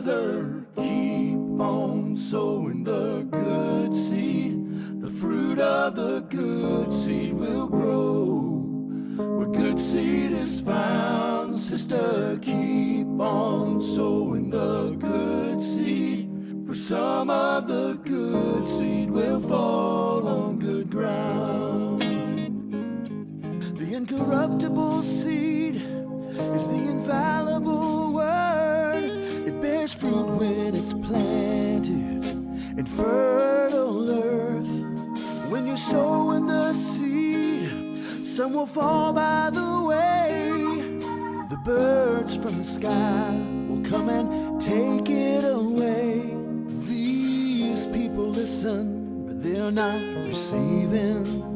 Brother, keep on sowing the good seed. The fruit of the good seed will grow. Where good seed is found, sister, keep on sowing the good seed. For some of the good seed will fall on good ground. The incorruptible seed is the infallible word. It bears fruit when it's planted in fertile earth. When you're sowing the seed, some will fall by the way. The birds from the sky will come and take it away. These people listen, but they're not receiving.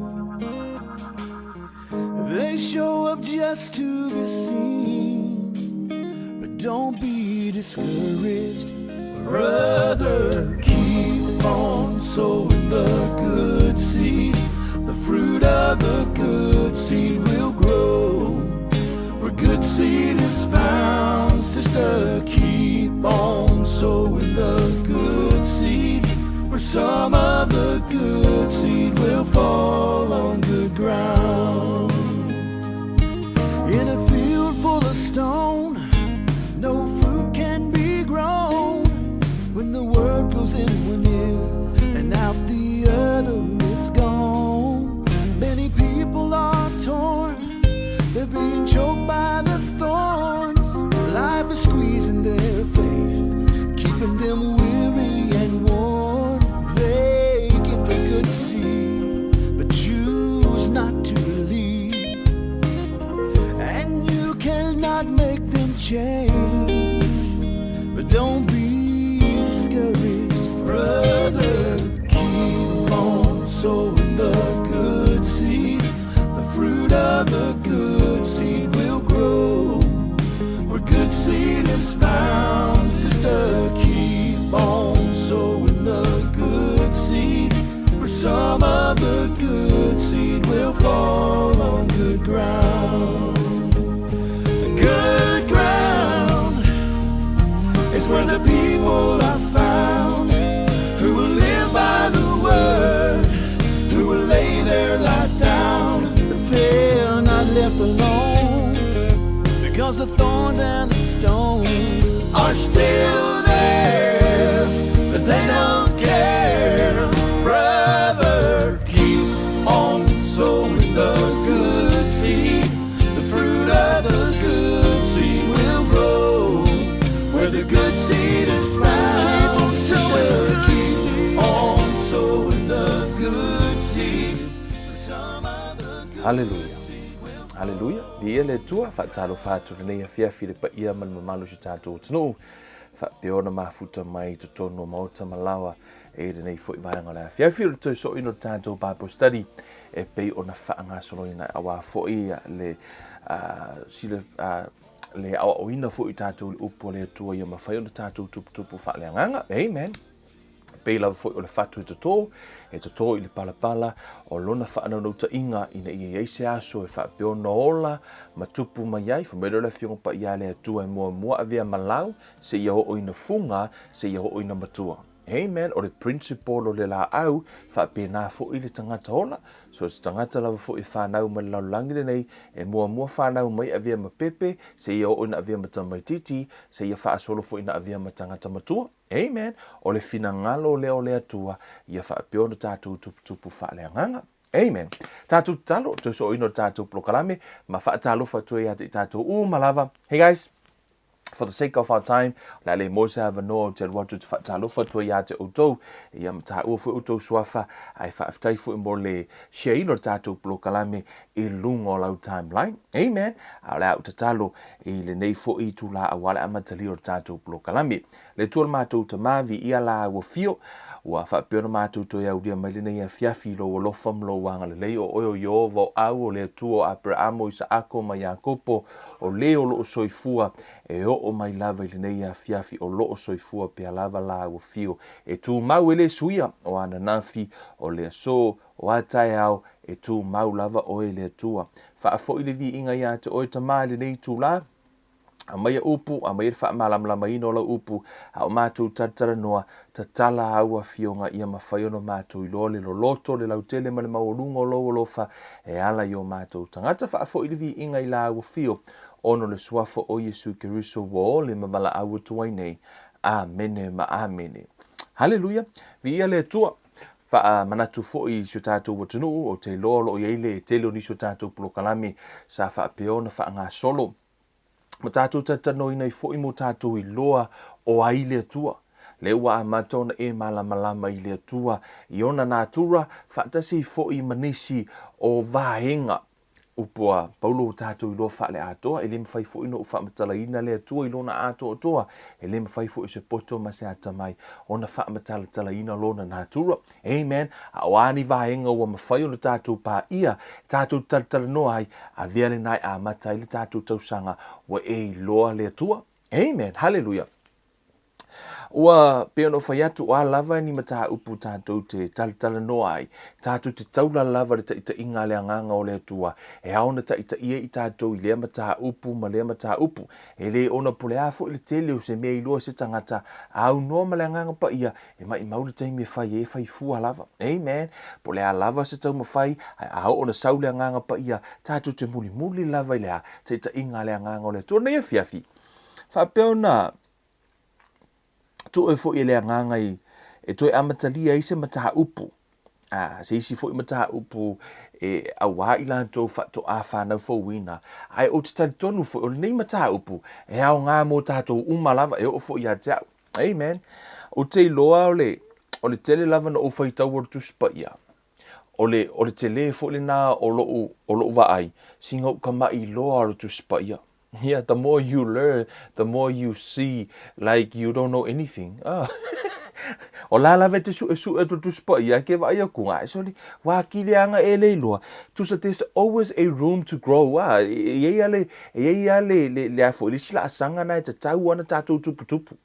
They show up just to be seen, but don't be discouraged. Brother, keep on sowing the good seed. The fruit of the good seed will grow. Where good seed is found, sister, keep on sowing the good seed. For some of the good seed will fall on good ground. In a field full of stone, no fruit can be grown. When the word goes in one ear and out the other, it's gone. Many people are torn, they're being choked by the thorns. Life is squeezing their faith, keeping them weary and worn. They get the good seed, but choose not to believe. And you cannot make them change, but don't be discouraged. Brother, keep on sowing the good seed. The fruit of the good seed will grow. Where good seed is found, sister, keep on sowing the good seed. For some of the good seed will fall on good ground. Good ground is where the people are found, who will live by the word, who will lay their life down. But they're not left alone, because the thorns and the stones are still there, but they don't care. Brother, keep on sowing the good seed. The fruit of the good seed will grow. Where the good seed is found, sister, keep on sowing the good seed. For some of the good Hallelujah. seed will Hallelujah. Ia le tua whaatalo whātu nei a whiawhire pa ia man mamalu si tātou tino. Whapeona mafuta mai to tono mauta malawa e re nei fo i vaanga la whiawhire to so ino tātou Bible Study e pei ona whaangasono ina awa fo ia le sile le awa oina fo i tātou upo le tua ia mawhai ona tātou tupu whaaleanganga. Amen. Pei lava fo i o le whatu i to i le palapala o lona whaanau ta inga ina ia eise aso e whapeona ola matupu mai ai whamero le fionga pa ia le atua e mua avea malau se ia ho oina funga se ia ho oina matua. Amen. O le principle o le la au whapena fo i le tangata ola. So se tangata lava fo i whanau ma laulangi le nei e mua whanau mai avea ma pepe se ia ho oina avea matamaititi se ia whaasolo fo ina avea matangata matua. Amen. O le fina ngalo leo le atua ia whapeona tātou tupu whaaleanganga. Amen. Tātou talo, to so ino tātou prokalame, ma whaatalo whatue ia te tātou malava. Hey guys, for the sake of our time, la le mo se ava no te watu te whaatalo whatue ia te outou, ia mta ua fu outou suafa, ai whaafitai fu mo le share ino tātou prokalame i lungo lau timeline. Amen. A le au te talo i le nei fo i tu la awale amatali o tātou prokalame. Le tuol mātou te mavi ia la ua fio, ua whapeona mātou to iau ria mai lena ia fiafi lo o lofa mlo wanga le lei o oio Iova o au o le tuo Abrahamo Isaako ma Iakopo o leo lo o soifua e o mai lava i lena ia fiafi o lo o soifua pe lava la ua fio e tu mau ele suia o ana nafi o le so o atai au e tu mau lava o ele tua. Whaafo i le vi inga ia te oe tamā le nei tu la mai upu a mai fa malama mai no la upu a o mātou tatara noa tatala aua fionga ia mawhai ono mātou i lo le loto le lautele ma le maurungo lo fa e ala i o mātou tangata fa fo i vi inga i la aua fio ono le suafo o Yesu Keriso wo le mamala aua tuai nei amene ma amene haleluya vi ia le tua fa manatu fo i so tātou watunu o te lolo o yeile te lo ni so tātou plokalami sa fa peona fa ngā solo ma tātou tatano ina i fo i mo tātou i loa o aile tua. Le ua a matona e malama i le tua i ona nātura whaatasi i fo i manisi o vahenga upua paulo tātou i loa wha le atoa e le mwhai fo ino uwha matala ina le tua i lona atoa toa e le mwhai fo i se poto ma se atamai ona wha matala tala ina lona nātura. Amen. A wani vahenga ua mwhai ona tātou pā ia tātou tatala noa ai a viale nai a matai le tātou tausanga wa e loa le tua. Amen. Hallelujah. Ua peono whai atu a lava ni mata upu tātou te tala noa ai. Tātou te taula lava le ta inga le anganga o le atua. E aona ta ia i tātou i lea mata upu ma lea mata upu. E le ona pole afo i le tele o se mea i loa se tangata. Au noa ma le anganga pa ia. E mai mauri taimi e whai fua lava. Amen. Pole a lava se tau ma whai. A ona sau le anganga pa ia. Tātou te muli lava i lea. Ta inga le anganga o le atua. Nei e fiafi. Whapeona tu e fo i le ngangai e tu e amatalia i se mataha upu se isi fo i mataha upu e awa i lan tau to a whanau fo wina ai o te tali tonu fo o nei mataha upu e au ngā mō tātou umalava e o fo i a te au. Amen. O te loa o le tele lava na o whai tau o tu spa ia o le tele fo le nā o lo wa ai singa uka mai loa o tu spa ia. Yeah, the more you learn, the more you see like you don't know anything. O la ve te su tu spa ia ke va ia kunga. So wa kilianga e le loa. Tu sa there's always a room to grow. Ye le afo le sila sanga na te tau ana tatu tupu.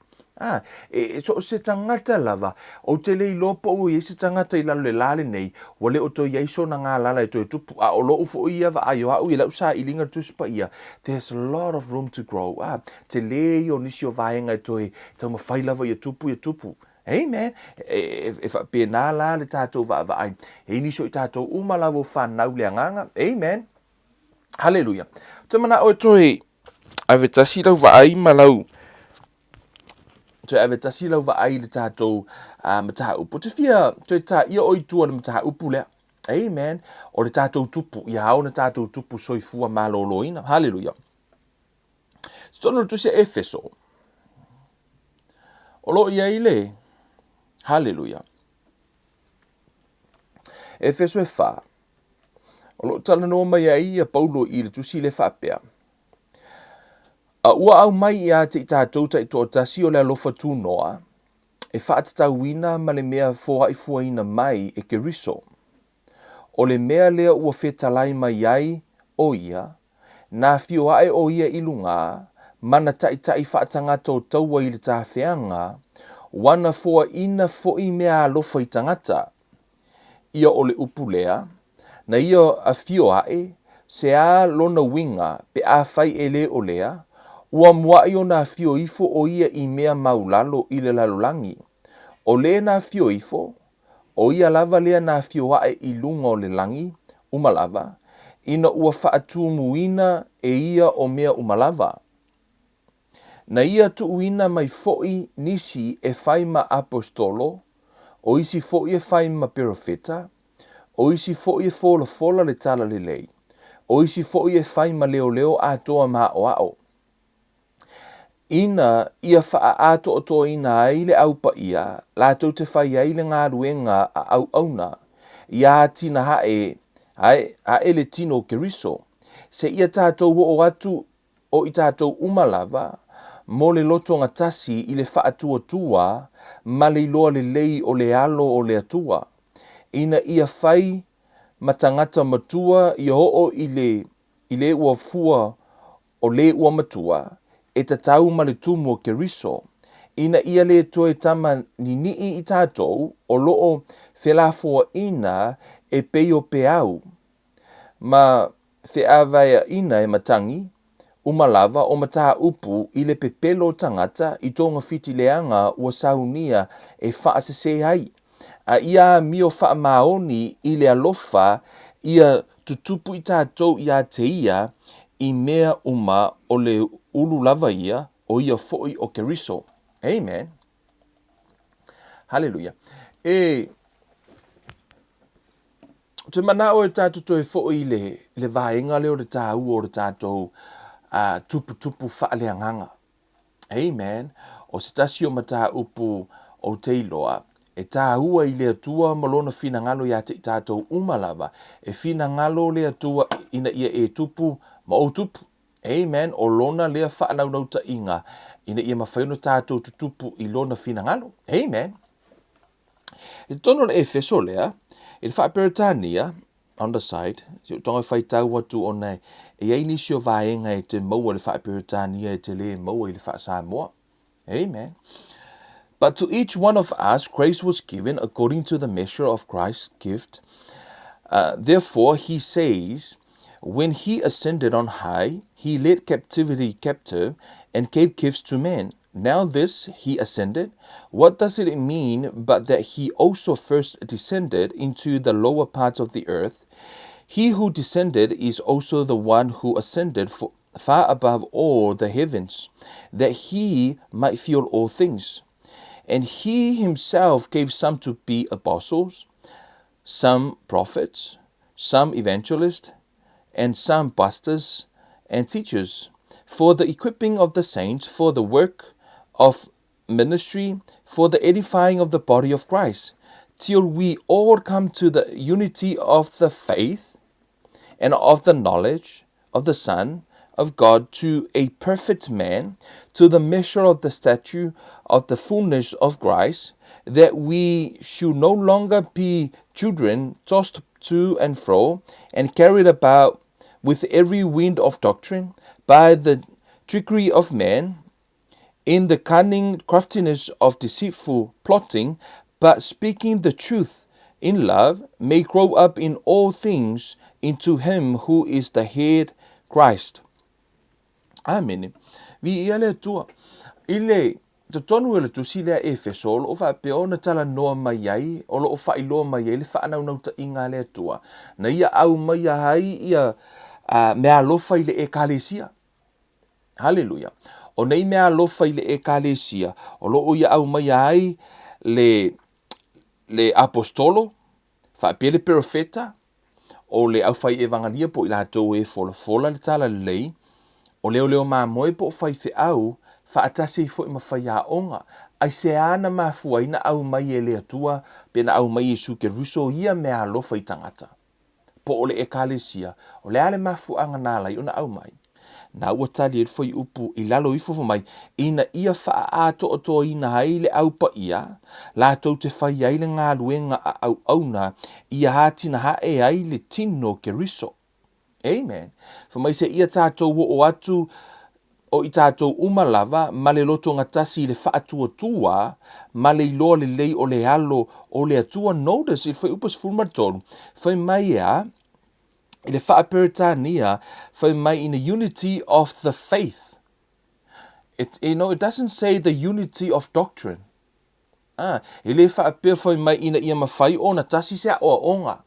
So se tangata lava o te le lopo o ye se tangata i lalo le lale nei wale o to yeiso na ngā lala e to tupu o lo ufo ia va ayo au i lau sa i linga tuspa ia. There's a lot of room to grow. Te le i o nisi o vaenga e toi tau ma whai lava i tupu. Amen. E fa pena la le tātou va ai. E nisi o i tātou umalawo whanau le anganga. Amen. Hallelujah. Te mana o toi ave tasi lau va ai malau to ave tasi lau va ai le tātou mataha upu. Te fia, to ta ia oi tua le mataha upu lea. Amen. O le tātou tupu. Ia au na tātou tupu soifua maloloina. Hallelujah. Stono tu se Efeso. O lo ia ile. Hallelujah. Efeso e wha. O lo tala no mai ai a Paulo i le tusi le whapea. Ua au mai ia te i tātou ta i tō tasi o le alofa tū noa, e whaatatau wina ma le mea fua ina mai e Keriso. O le mea lea ua whetalai mai ai o ia, nā fio ae o ia ilunga, mana tai whaatangata o taua i le tāwheanga, wana fua ina fo i mea alofa i tangata. Ia o le upulea, na ia a fio ae, se a lona winga pe a whai e le o lea, ua muai o nā fio ifo o ia i mea maulalo i le lalolangi. O le nā fio ifo, o ia lava lea nā fio ae i lunga o le langi, umalava, ina ua whaatumuina e ia o mea umalava. Na ia tuuina mai foi nisi e whaima apostolo, o isi foi e whaima perofeta, o isi foi e fola le tala le lei, o isi foi e whaima leo atoa maa o ao. Ina ia wha ato o to ina aile au pa ia, la tau te whai aile ngā ruenga a au auna, ia tina hae le tino Keriso, se ia tātou o atu o i tātou umalava, mo le loto ngatasi i le wha atua ma le iloa le lei o le alo o le atua. Ina ia whai matangata matua i ho i le ua fua o le ua matua, e tatau ma le tumu o Keriso, ina ia le toe tama ni i tātou o loo whelafua ina e peo peau. Ma wheawaya ina e matangi, umalava o mata upu i le pepelo tangata i tonga fitileanga ua saunia e whaasese ai. A ia mio wha maoni i le alofa ia tutupu i tātou ia te ia i mea uma o le ulu lava ia o ia fo'i o keriso. Amen. Hallelujah. Te mana o e tātou toi fo'i le vaenga leo le tāu o le tātou tupu whaaleanganga. Amen. O se tasi o mata upu o teiloa. E tā ua i lea tua malona fina ngalo ia te tātou umalava. E fina ngalo lea tua ina ia e tupu ma o tupu. Amen. O lona lea whaanau nau ta inga. Ina ia mawhaino tātou tutupu i lona fina ngalo. Amen. E tono le e feso lea. E le whaperetania on the side. Si o tonga whai tau watu o nei. E ei nisi o vaenga e te maua le whaperetania e te le maua i le wha Samoa. Amen. But to each one of us, grace was given according to the measure of Christ's gift. Therefore, he says, when he ascended on high, he led captivity captive and gave gifts to men. Now this, he ascended. What does it mean but that he also first descended into the lower parts of the earth? He who descended is also the one who ascended far above all the heavens, that he might fill all things. And he himself gave some to be apostles, some prophets, some evangelists, and some pastors and teachers, for the equipping of the saints, for the work of ministry, for the edifying of the body of Christ, till we all come to the unity of the faith and of the knowledge of the Son of God, to a perfect man, to the measure of the stature of the fullness of Christ, that we should no longer be children tossed to and fro and carried about with every wind of doctrine by the trickery of men, in the cunning craftiness of deceitful plotting, but speaking the truth in love, may grow up in all things into him who is the head, Christ. Amen. Vi ia le tua. Ile te tonu ele tu si lea Efesol o fa peona tala noa mai ai o lo o fa ilo mai ai le fa anau nau ta inga le tua. Na ia au mai ai ia mea lofa ile ekalesia. Hallelujah. O nei mea lofa ile ekalesia. O lo o ia au mai ai le apostolo fa pele profeta o le au fai evangelia po ila tau e fola le tala lei. O leo moe po fai fe au, fa atase i fo i mawhai a onga. Ai se ana mafuaina au mai e lea tua, pena au mai e suke ruso ia mea alofa i tangata. Po ole e kalesia, o le ale mafuanga nala i ona au mai. Na ua tali e foi upu i lalo i fofo mai, ina ia faa ato o toa ina haile au pa ia, la tau te fai aile ngā luenga a au auna, ia hati na hae aile tino ke riso. Amen. Fa mai se ia tātou o atu o i tātou umalava, ma le loto ngatasi le whaatua tua, ma le iloa le lei o le alo o le atua. Notice, it whai upas fulmatonu, whai mai ea, i le whaaperetania, whai mai in the unity of the faith. It doesn't say the unity of doctrine. I le whaapea whai mai ina ia mawhai o na tasi sea o onga.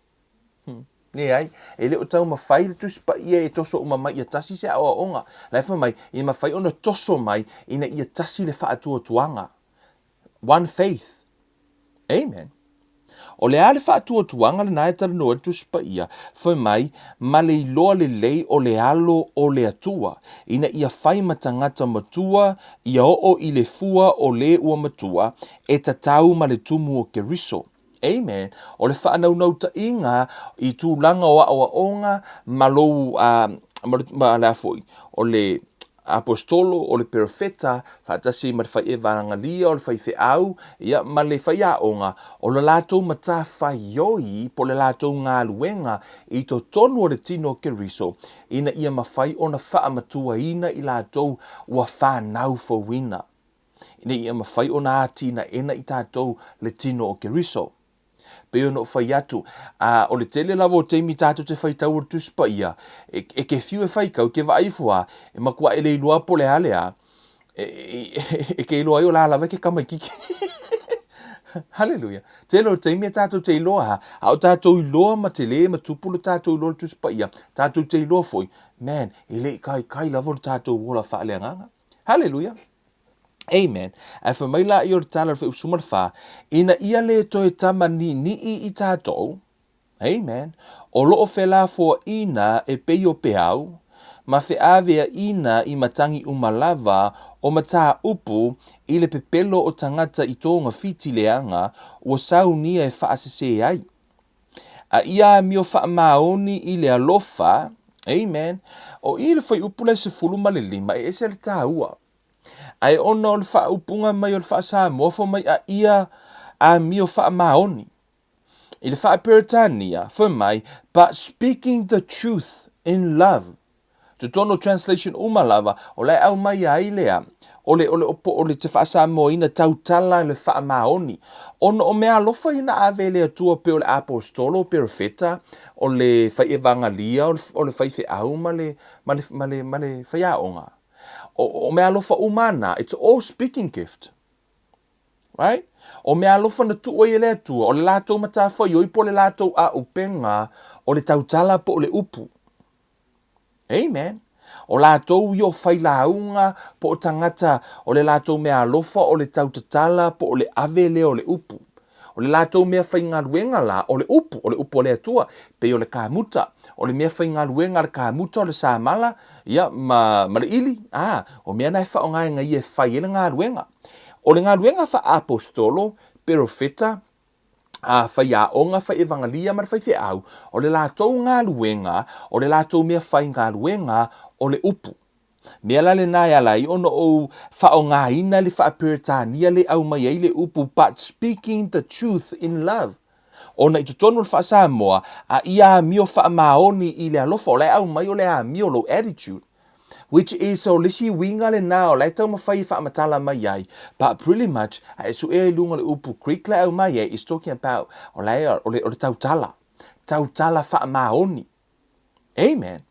Ne ai, e leo tau mawhai le tusi pa ia e toso uma mai ia tasi se awa onga. Lai wha mai, i mawhai ona toso mai ina ia tasi le whaatua tuanga. One faith. Amen. O le ale whaatua tuanga le nae tala noa tusi pa ia, wha mai, ma le iloa le lei o le alo o le atua. Ina ia whai matangata matua, ia o i le fua o le ua matua, e tatau ma le tumu o keriso. Amen. O le whaanau nau ta inga i tūlanga o awa onga malou ma la foi. O le apostolo, o le profeta, whaatasi ma le whai e vangalia, o le whai au, ia ma le whai a onga, o le lātou mata whai oi, po le lātou ngā luenga, i to tonu o le tino keriso, ina ia mawhai o na wha matua ina i lātou ua whanau fawina. Ina ia mawhai o na atina ena i tātou le tino o keriso. pe ono fai atu o le tele lava o teimi tātou te fai tau o tusi pa ia e ke fiu e fai kau ke vaifua e makua ele ilua po le alea e ke ilua i o la lava ke kamaikiki Hallelujah. Te lo te mea tātou te iloa ha. A o tātou iloa ma te le ma tupulu tātou iloa le tusi pa ia. Tātou te iloa foi. Man, e le kai lava o tātou wola wha le nganga. Hallelujah. Amen. A wha mai la i o tāla wha usumar wha. Ina ia le toi tama ni i tātou. Amen. O loo whela fo ina e pei o peau. Ma fe avea ina i matangi umalava o mata upu i le pepelo o tangata i tōnga fiti leanga o saunia e whaasese ai. A ia mio wha maoni i le alofa, amen, o i le whai upula se fuluma le lima e ese le tāua. Ai ona o le wha upunga mai o le wha sa mofo mai a ia a mio wha maoni. I le wha peritania, for mai, but speaking the truth in love. Te tono translation umalava, o le au mai a ilea, o le te whaasa moina tautala le wha maoni. Ono o mea lofa ina avele atua pe o le apostolo, perofeta, o le whai evangalia, o le whai whi au ma le whai aonga. O mea lofa umana, it's all speaking gift. Right? O mea lofa na tu oi ele atua, o le lato mata whai oipo le lato a upenga, o le tautala po o le upu. Amen. O lātou i o whai launga po o tangata o le lātou mea alofa o le tautatala po o le avele o le upu. O le lātou mea whai ngaruenga la o le upu o le atua pe o le kāmuta. O le mea whai ngaruenga le kāmuta o le sāmala ia ma le ili. O mea nai wha o ngai ngai e whai ele ngaruenga. O le ngaruenga wha apostolo, perofeta, whai a onga whai evangalia ma whai au. O le lātou ngā luenga, o le lātou mea whai ngā luenga o le upu. Mea la le nai alai ono o whao ngā ina le wha peritania le au mai ei le upu, but speaking the truth in love. Ona i tutonu le wha Samoa, a ia mio wha maoni i le alofa, o le au mai o le a mio low attitude. Which is so lisi winga le nao, lai tau mawhai wha matala mai ai. But pretty much, a su e lunga le upu creek le au mai ai is talking about o le tautala. Tautala wha maoni. Amen.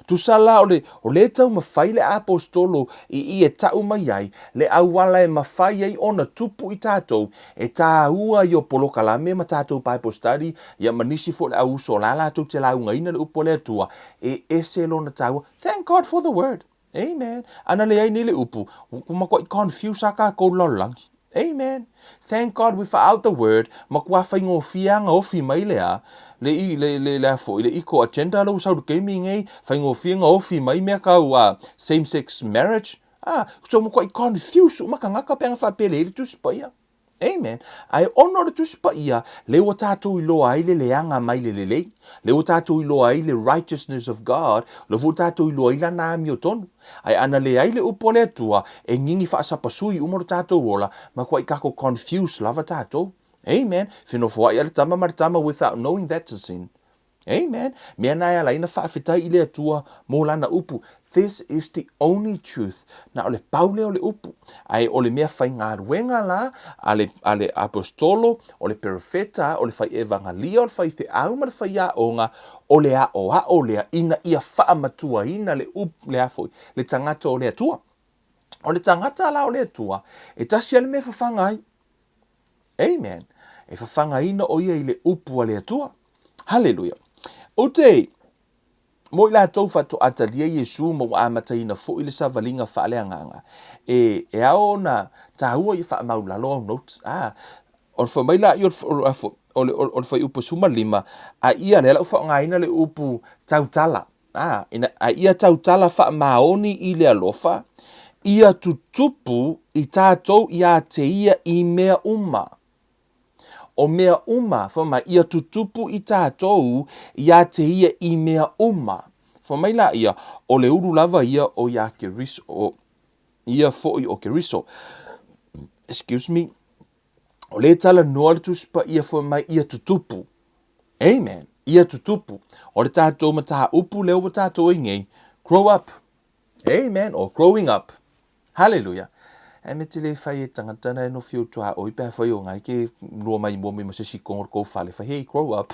Tu sala o le tau mawhai le apostolo i e tau mai ai, le au wala e mawhai ai ona tupu i tātou, e tā ua i o polokalame ma tātou Bible Study, ia manisi fo le au so la lātou te launga ina le upo le atua, e ese lona tāua, thank God for the word. Amen. Ana le ai ni le upu, kumako i confuse aka kou lolangi. Amen. Thank God without the word, makua whai ngō whianga ofi mai lea, le fo le iko agenda lo sau gaming ei, whai ngō whianga ofi mai mea kau same-sex marriage. So makua i confuse, umaka ngaka peanga whapele ili tusipaia. Amen. Ai ono le tusipa ia, le o tātou i loa ai le leanga mai le lei, le o tātou i loa ai le righteousness of God, le o tātou i loa ai la nāmi o tonu. Ai ana le ai le upo le atua, e ngingi whaasapasui umoro tātou wola, ma kua i kako confuse lava tātou. Amen. Whenofo ai ale tama maritama without knowing that's a sin. Amen. Mea nai ala ina whaafetai i le atua mō lana upu. This is the only truth. Na ole paule ole upu. Ai ole mea whai ngā ruenga la, ale apostolo, ole perofeta, ole whai evangalia, ole whai te au ma le whai a onga, ole a olea ina ia whaamatua ina le upu le afoi, le tangata ole atua. Ole tangata la ole atua, e tasi ale mea whawhangai. Amen. E whawhangai ina o ia i le upu ale atua. Hallelujah. O te, mo i la tau whatu atalia Yesu mo amata ina fo i le savalinga whaale anganga. E ao na tahua i wha maulalo au notes. O le whamaila i o le whai upu suma lima, a ia le lau wha ngaina le upu tautala. A ia tautala wha maoni i le alofa, ia tutupu i tātou ia te ia i mea uma. O mea uma, whamai, ia tutupu i tātou, ia te ia i mea uma. Whamai la ia, o le uru lava ia o ia keriso, o ia foi o keriso. Excuse me. O le tala noa le tuspa ia whamai ia tutupu. Amen. Ia tutupu. O le tātou mataha upu leo wa tātou ingei. Grow up. Amen. Or growing up. Hallelujah. me te le whai e tangatana e no whio tua oi pēr whai o ngai ke nua mai mua mai masisi kongor kou whale. Whai, hey, grow up.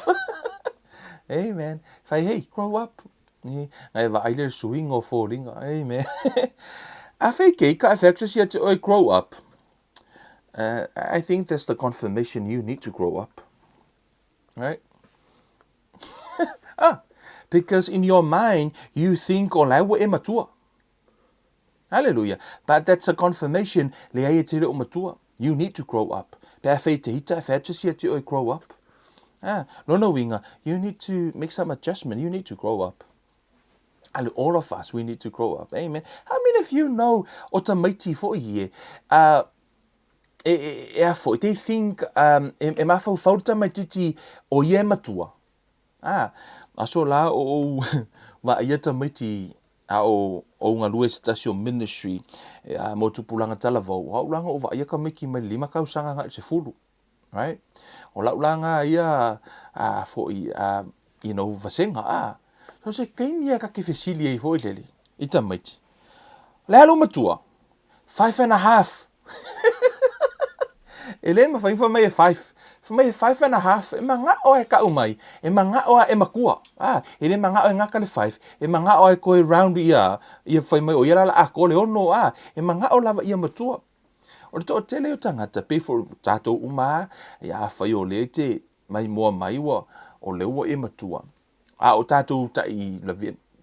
Hey, man. Whai, hey, grow up. Ngai wa aile swing o fōringa. Hey, man. A whai kei ka effectus ia te oi grow up. I think that's the confirmation you need to grow up. Right? Because in your mind, you think o lau e matua. Hallelujah. But that's a confirmation le ai te reo matua. You need to grow up. Pea whai te hita, whai atu sia te oi grow up. No winga. You need to make some adjustment. You need to grow up. All of us, we need to grow up. Amen. How many of you know o ta maiti fo ie? They think e mafau fauta maititi o ie matua. Aso la o wa ia ta maiti o ngā lue stasio ministry mo tupulanga talavau. O langa o wa ia ka miki mai 5 kausanga ngā se fulu. Right? O laulanga ia vasenga so se kaimia ka ke fesili e foi leli. Ita maiti. Le alo matua. 5.5. Ele ma fai mai e 5. Mai 5.5 e manga o e ka umai. E manga o e makua. Ele manga o e ngaka le 5. E manga o e koe round ia fai mai o ia la a ko le ono e manga o lava ia matua. O le to tele o tangata pe for tato uma ia fai o le te mai mua mai wa o le ua e matua. O tato tai la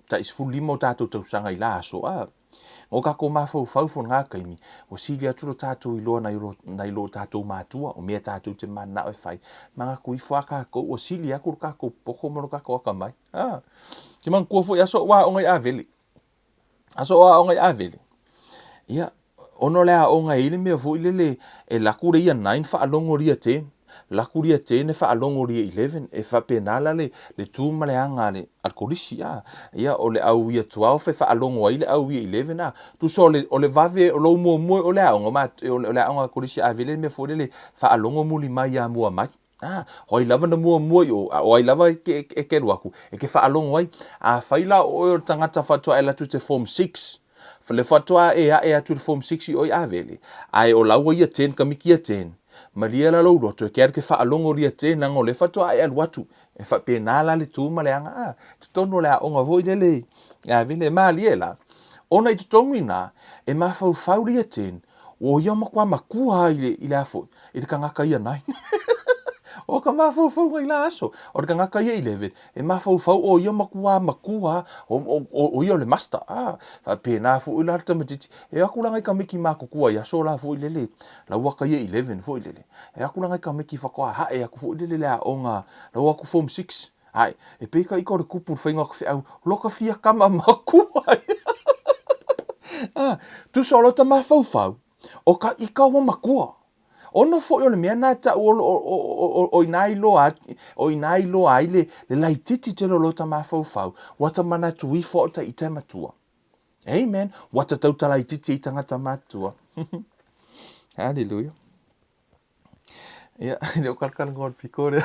tai fulimo tato tau sanga i la so o ka ko mafau fau ngā kaimi o sili atu lo tato i loa nai lo tato matua o mea tato te mana o e fai manga kui whaka ko o sili aku ka ko poko mo ka ko ka mai ki man ko fo ya so wa o ngai aveli aso wa o ngai aveli ia ono lea o ngai ile me vo ile e laku ia 9 fa alongo ria te laku ria te ne fa alongo ria 11 e fa penala le tu maleanga le alkolisi ia o le au ia 12 e fa alongo ile au ia 11 tu so o le vave o lo mo o le au ma o le au alkolisi a vele me fo le fa alongo muli mai ia mua mai hoi lava na mua o ai lava ke ruaku e ke fa alongo ai a faila o tangata fatua ela tu te form 6 le fatua e atu form 6 oi aveli ai o laua ia 10 kamiki ia 10 malia la lo roto ke ar ke fa alongo ria 10 na ngole fatua e alwatu e fa penala le tu maleanga tono la onga voi le ya vile maliela ona i tongina e mafau fauria 10 o ia makwa makua ile afo ile kangaka ia nai o ka mafau ngai la aso o ka ngaka ia 11 e mafau o ia makua o ia le master fa pena fu ila tamatiti e akula ngai ka miki makukua ia so la fu ile la waka ia 11 fu ile e akula ngai ka miki fa kwa ha e aku fu ile la onga la waku form 6 ai e pe ka iko kupu fainga ko au loka fia kama makua tu solo ta mafau o ka ika wa makua ono fo yo le mea na ta o inai lo ai le laititi te lo ta mafau wata mana tui fo ta i te matua. Amen. Wata tau ta laititi i tangata matua. Hallelujah. Yeah, leo kalkala ngon fikore.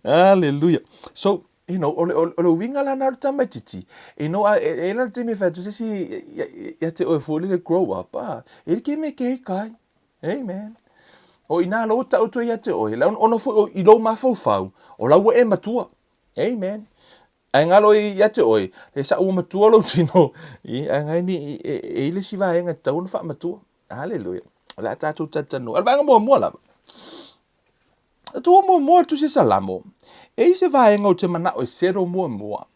Hallelujah. So, you know, o winga la na tama titi. You know, la te me fatu si ya te o fo le grow up. E ke me ke kai. Amen. O ina lo ta o to ya te o. La ono fo I lo ma fo fau. O la e matua. Amen. Ai ngalo ya te o. E sa o matua lo tino. Ai ni e le si va nga ta un fa matua. Hallelujah. La ta tu no. Al va mo la. Tu mo tu se salamo. E se vai ngau te mana o sero mua.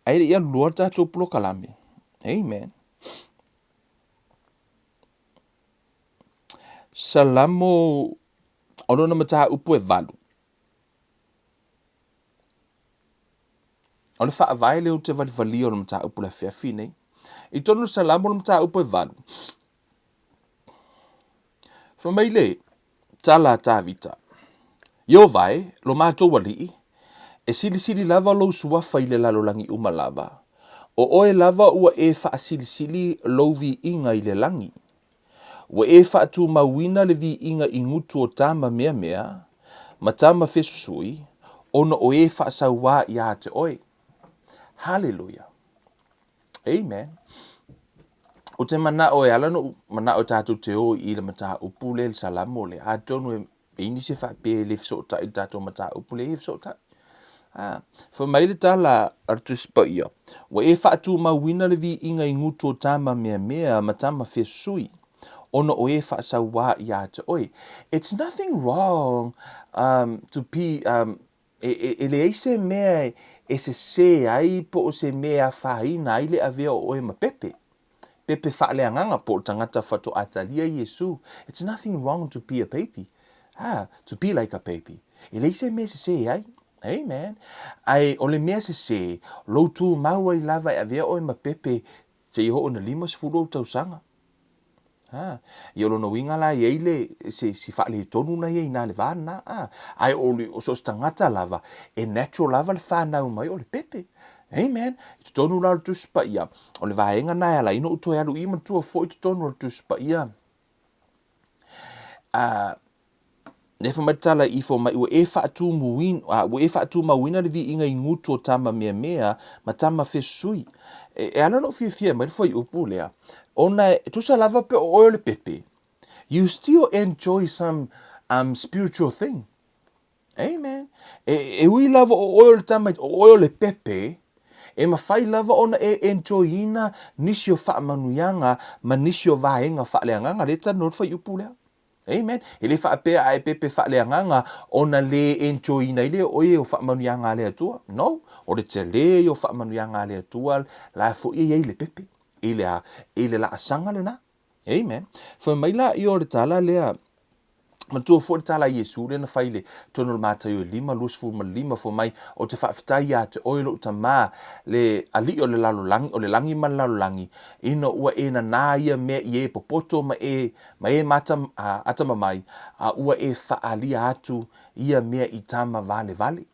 Ai ia lua tātou pulo kalame. Amen. Salamo ono na mata upu e valu. Ole fa vai le te vali ono mata upu la fia fine. I tonu salamo ono mata upu e valu. Fa mai le tala ta vita. Yo vai lo mātou wali e sili lava lo suafa I le lalolangi uma lava. O oe lava ua e wha sili lo vi inga I le langi. Ua e wha tu mawina le vi inga I ngutu o tama mea, ma tama fesusui, ono o e wha sawa ia te oe. Hallelujah. Amen. o te mana o e ala no mana o tātou te o I le mata upu le salamo le a tonu e ini se whape le fsota I tātou mata upu le fsota. Fa mai le tala artus pa ia. Wa e whaatu mawina le vi inga I ngutu o tama mea matama fesui. Ono o e whaasau wā ia te oi. It's nothing wrong to be ele eise mea e se ai po o se mea whaina ai le avea o e ma pepe. Pepe whaaleanganga po o tangata whato atalia Yesu. It's nothing wrong to be a baby. To be like a baby. Ele eise mea se ai. Amen. Ai o le mea se loutu mau ai lava e avea o e ma pepe se iho o na 5 tausanga. I olo no winga la i eile se whaale tonu na i na le vana. Ai o so stangata lava e natural lava le whanau mai o le pepe. Amen. I tonu la le tuspa ia. O le vaenga na ala ino uto e alu I matua fo I tonu la tuspa ia. Nefa matala I fo mai ua e whaatu mawina le vi inga I ngutu o tama mea ma tama fesui. E ana no fia mai foi upu lea. Ona tusa lava pe o le pepe. You still enjoy some spiritual thing. Amen. E ui lava o oil tama o oil le pepe. E mawhai lava ona e enjoyina nisio whaamanuyanga ma nisio vaenga whaaleanganga leta no fai upu lea. Amen. Ele whaapea ai pepe whaaleanganga ona le enjoyina ile oe o whaamanuianga le atua. No. O le te le o whaamanuianga le atua la fo I le pepe. Ile la asanga le na. Amen. Fa maila I o le tala lea matua fo le tala Yesu le na whaile tono le mātai o 5 fo mai o te whaafitai a te oilo utama le ali o le lalolangi o le langi ma lalolangi ino ua e na nā ia mea I e popoto ma e atama mai a ua e whaalia atu ia mea I tama vale.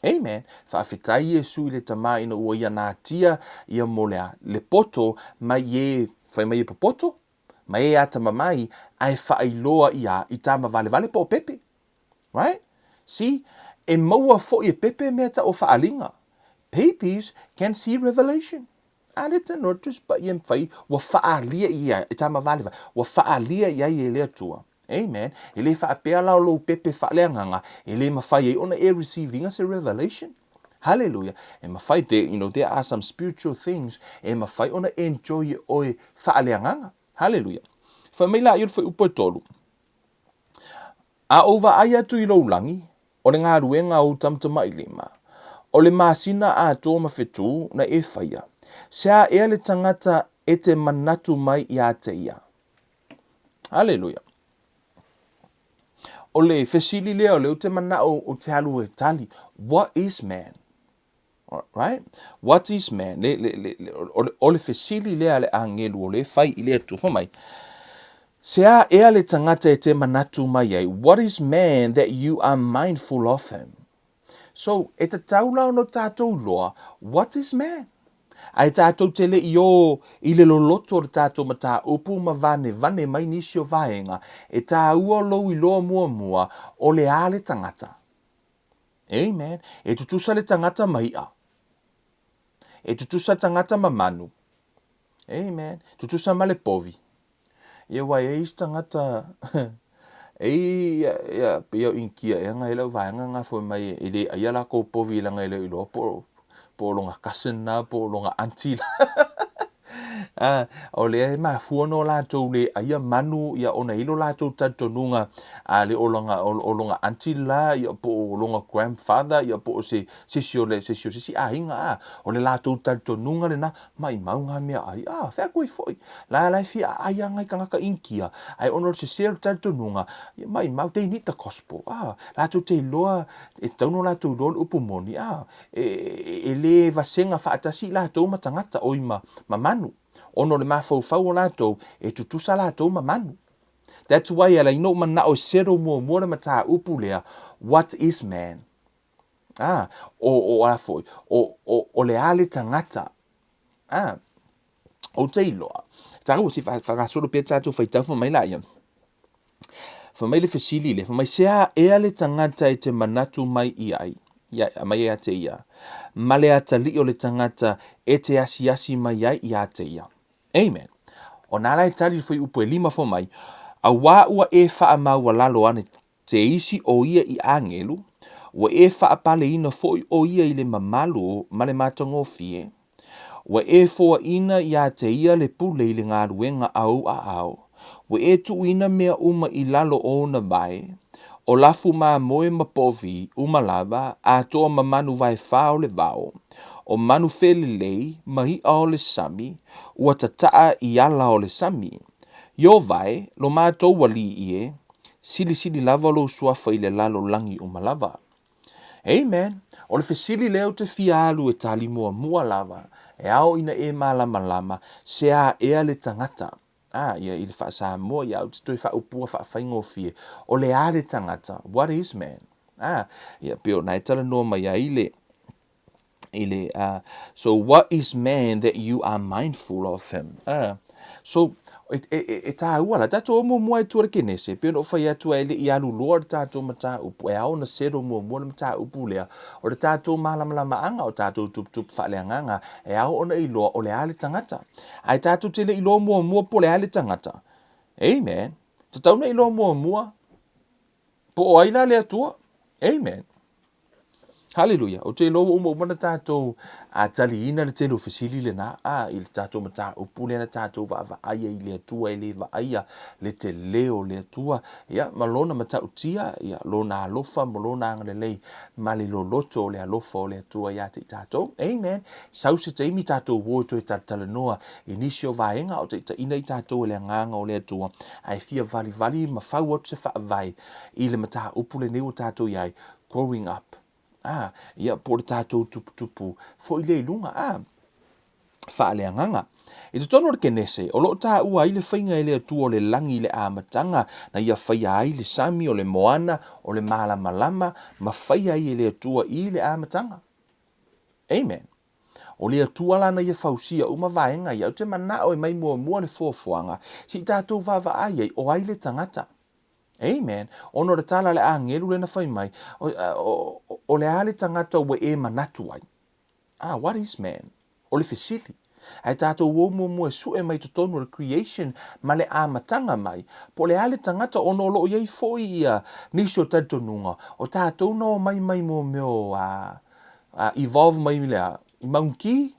Amen. Whaafitai Yesu le tama ino ua ia nā tia ia molea le poto mai e whai mai e popoto ma e atama mai ai whaailoa ia I tama vale po pepe. Right? See? E maua fo I pepe mea ta o whaalinga. Babies can see revelation. Aleta notus pa I whai wa whaalia ia I tama vale wa whaalia ia I lea tua. Amen. Ele whaapea lao lo pepe whaaleanganga. Ele mawhai e ona e receiving us a revelation. Hallelujah. E mawhai there are some spiritual things. E mawhai ona enjoy oe whaaleanganga. Hallelujah. Whamaila I whai upo tolu. A ova ai atu I loulangi. O le ngā ruenga o tamtama I lima. O le masina a tō mawhetu na e whaia. Sea ea le tangata e te manatu mai I a te ia. Hallelujah. O le fesili lea o le o te mana o te alu e tali. What is man? Right? What is man? O le fesili lea le angelu o le whai I lea tuho mai. Sea ea le tangata e te manatu mai ai. What is man that you are mindful of him? So, e te taula no tātou loa, what is man? Ai tātou te le I le loloto o tātou mata upu ma vane mai nisi o vaenga, e tā ua lou I loa mua o le a le tangata. Amen. E tutusa le tangata maia. E tutusa tangata mamanu. Amen. Tutusa ma le povi. Ia wai e tangata ia pia inkia e nga ela vaenga nga fo mai ele ia la ko povi la nga ele ilo po longa kasena po longa antila o le ma fuono la to le ia manu ia ona ilo la to tatonunga le olonga antila ia po longa grandfather ia po se sio si ainga o le la to tatonunga le na mai maunga mea ai fa koi foi la fi ai nga ka inkia ai ono se sio tatonunga mai mau te ni ta gospel la to te loa e tauno la to lo upumoni e le vasenga fa atasi la to matangata oima mamanu ono le mafau o latou e tutusa latou mamanu. That's why ala ino mana o sero mo le mata upu lea, what is man? O ala foi, o le ale tangata. O te iloa. Tangu si whakasoro pia tātou whaitau wha mai la ia. Wha mai le fesili le, wha mai sea ea le tangata e te manatu mai I ai. Mai ea te ia. Ma le ata li o le tangata e te asi mai ai I a te ia. Amen. O nā lai tali fai upo e 5 fo mai. A wā ua e wha maua lalo ane te isi o ia i angelu. Ua e wha pale ina fo o ia i le mamalu ma le matongo fie. Ua e foa ina ia te ia le pule i le ngā ruenga au a au. Ua e tu ina mea uma i lalo o na vai. O lafu ma moe ma povi uma lava a toa ma manu vai whao le vao. O manu fele lei mahi o le sami ua tataa i ala o le sami. Yo vai lo mātou wali ie sili sili lava lo suafa i le lalo langi uma lava. Amen. O le fesili leo te fialu e tali mua lava. E ao ina e malama lama se a ea le tangata. Ia i le wha mua ia te toi wha upua wha whaingo fie. O le a le tangata. What is man? Ia pio nai tala noa mai a so what is man that you are mindful of him? So e tā ua la tātou mua e tuare kenese pe no whai atua ele i alu loa le tātou mata upu e au na sero mua le mata upu lea o le tātou malama anga o tātou tup whaleanganga e au ona i loa o le ale tangata ai tātou tele i loa mua po le ale tangata. Amen. Tātou na i loa mua po o aila le atua. Amen. Hallelujah. O te loa umana tātou a tali ina le telo fesili le na i le tātou mata upule na tātou va aia i le atua i le va aia le te leo le atua ia malona mata utia ia lona alofa malona anga le lei ma le loloto le alofa o le atua ia te tātou. Amen. Sau se te imi tātou wo to e tātala noa inisio vaenga o te ina i tātou le nganga o le atua ai fia vali ma fau atu se wha vai i le mata upule neo tātou iai growing up. Ia po le tātou tupu fo i le ilunga whaaleanganga. I te tono le kenese, o loo tā ua i le whainga i le atua o le langi i le āmatanga na ia whaia ai le sami o le moana o le malama ma whaia i le atua i le āmatanga. Amen. O le atua lana ia whausia uma vaenga ia o te mana o e mai mua le fuafuanga si tātou vava ai o ai le tangata. Amen. Ono le tala le angelu le na whai mai o le ale tangata ua e manatu ai. What is man? O le fesili. Ai tātou wau mua su e mai totonu le creation ma le amatanga mai. Po le ale tangata ono lo iei foi ia nisho tatonunga. O tātou no mai mo meo evolve mai lea. I maunki?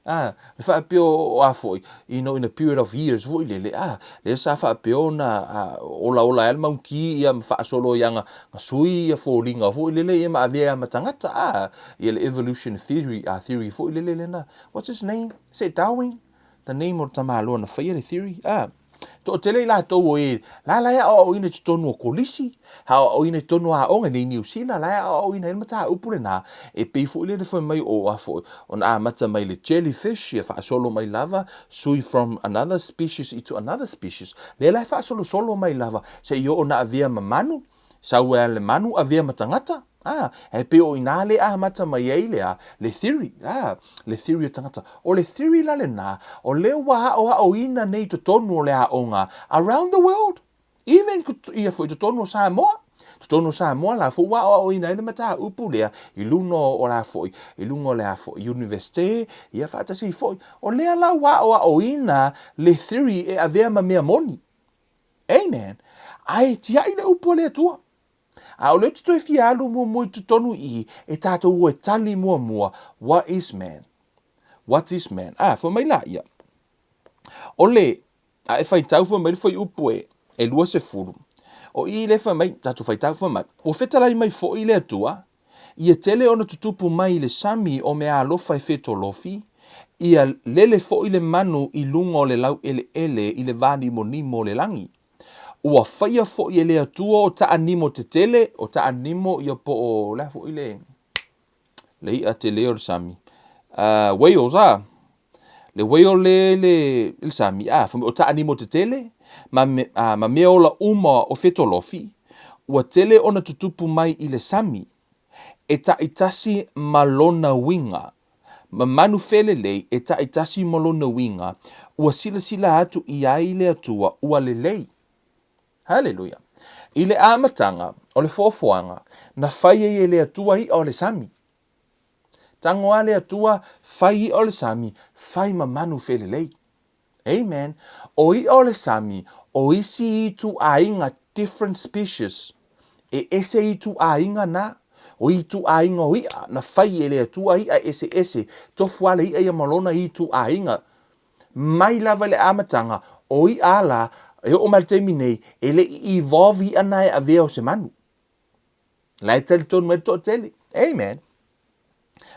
Le whaapio o a foi, in a period of years, voi le sa whaapio na ola el maunki ia whaasolo ianga sui ia fōringa, voi lele ia ma avea matangata, ia le evolution theory voi lele na, what's his name? Say Darwin? The name o tamalo na whaia le theory? To tele la to e la o ina tonu o kolisi ha o ina tonu a onga ni New Zealand la o ina mata upule na e pe fu ile fo mai o afo on a mata mai le jellyfish e fa solo mai lava sui from another species into another species le la fa solo mai lava se yo ona avia mamanu sa ua le manu avia matangata e pe o ina le mata mai ele le theory le theory tangata o le theory la le na o le wa o ina nei to tonu le onga around the world even ia foi to tonu Samoa la fo wa o ina le mata upu le I luno o la foi I lungo le fo university ia fa tasi foi o le la wa o ina le theory e avea ma mea moni. Amen. Ai tia ina upu le tua o le tuto e fialu mua tu tonu I e tātou ua tali mua what is man? What is man? Fo mai la ia. O le, e whai tau fo mai fo I upu e lua se furu. O I le whai mai, tātou whai tau fo mai. O whetalai mai fo I le atua, ia tele ona tutupu mai le sami o mea alofa e wheto lofi, ia lele fo I le manu I lungo le lau ele I le vani monimo le langi. Ua whaia fo I le atua o ta animo te tele, o ta animo ia po o la fo I le ia te leo le sami. Wales le whale le sami o ta animo te tele, ma mea ola uma o whetolofi, ua tele ona tutupu mai I le sami, e ta itasi malona winga, ma manu fele lei, e ta itasi malona winga, ua sila atu I ai le atua, ua le lei. Hallelujah. I le amatanga, o le fofoanga, na whai le atua I o le sami. Tango ale atua, whai I o le sami, whai ma manu fele lei. Amen. O i ole sami, o isi i tu ainga different species. E ese i tu ainga na. O i tu ainga o ia, na fai ele atua ia ese. Tofu ala ia malona i tu ainga. Mai lava le amatanga, o i ala, e o maltemi nei, ele i evolve i anai a veo se manu. Lai tali tonu e to tele. Amen.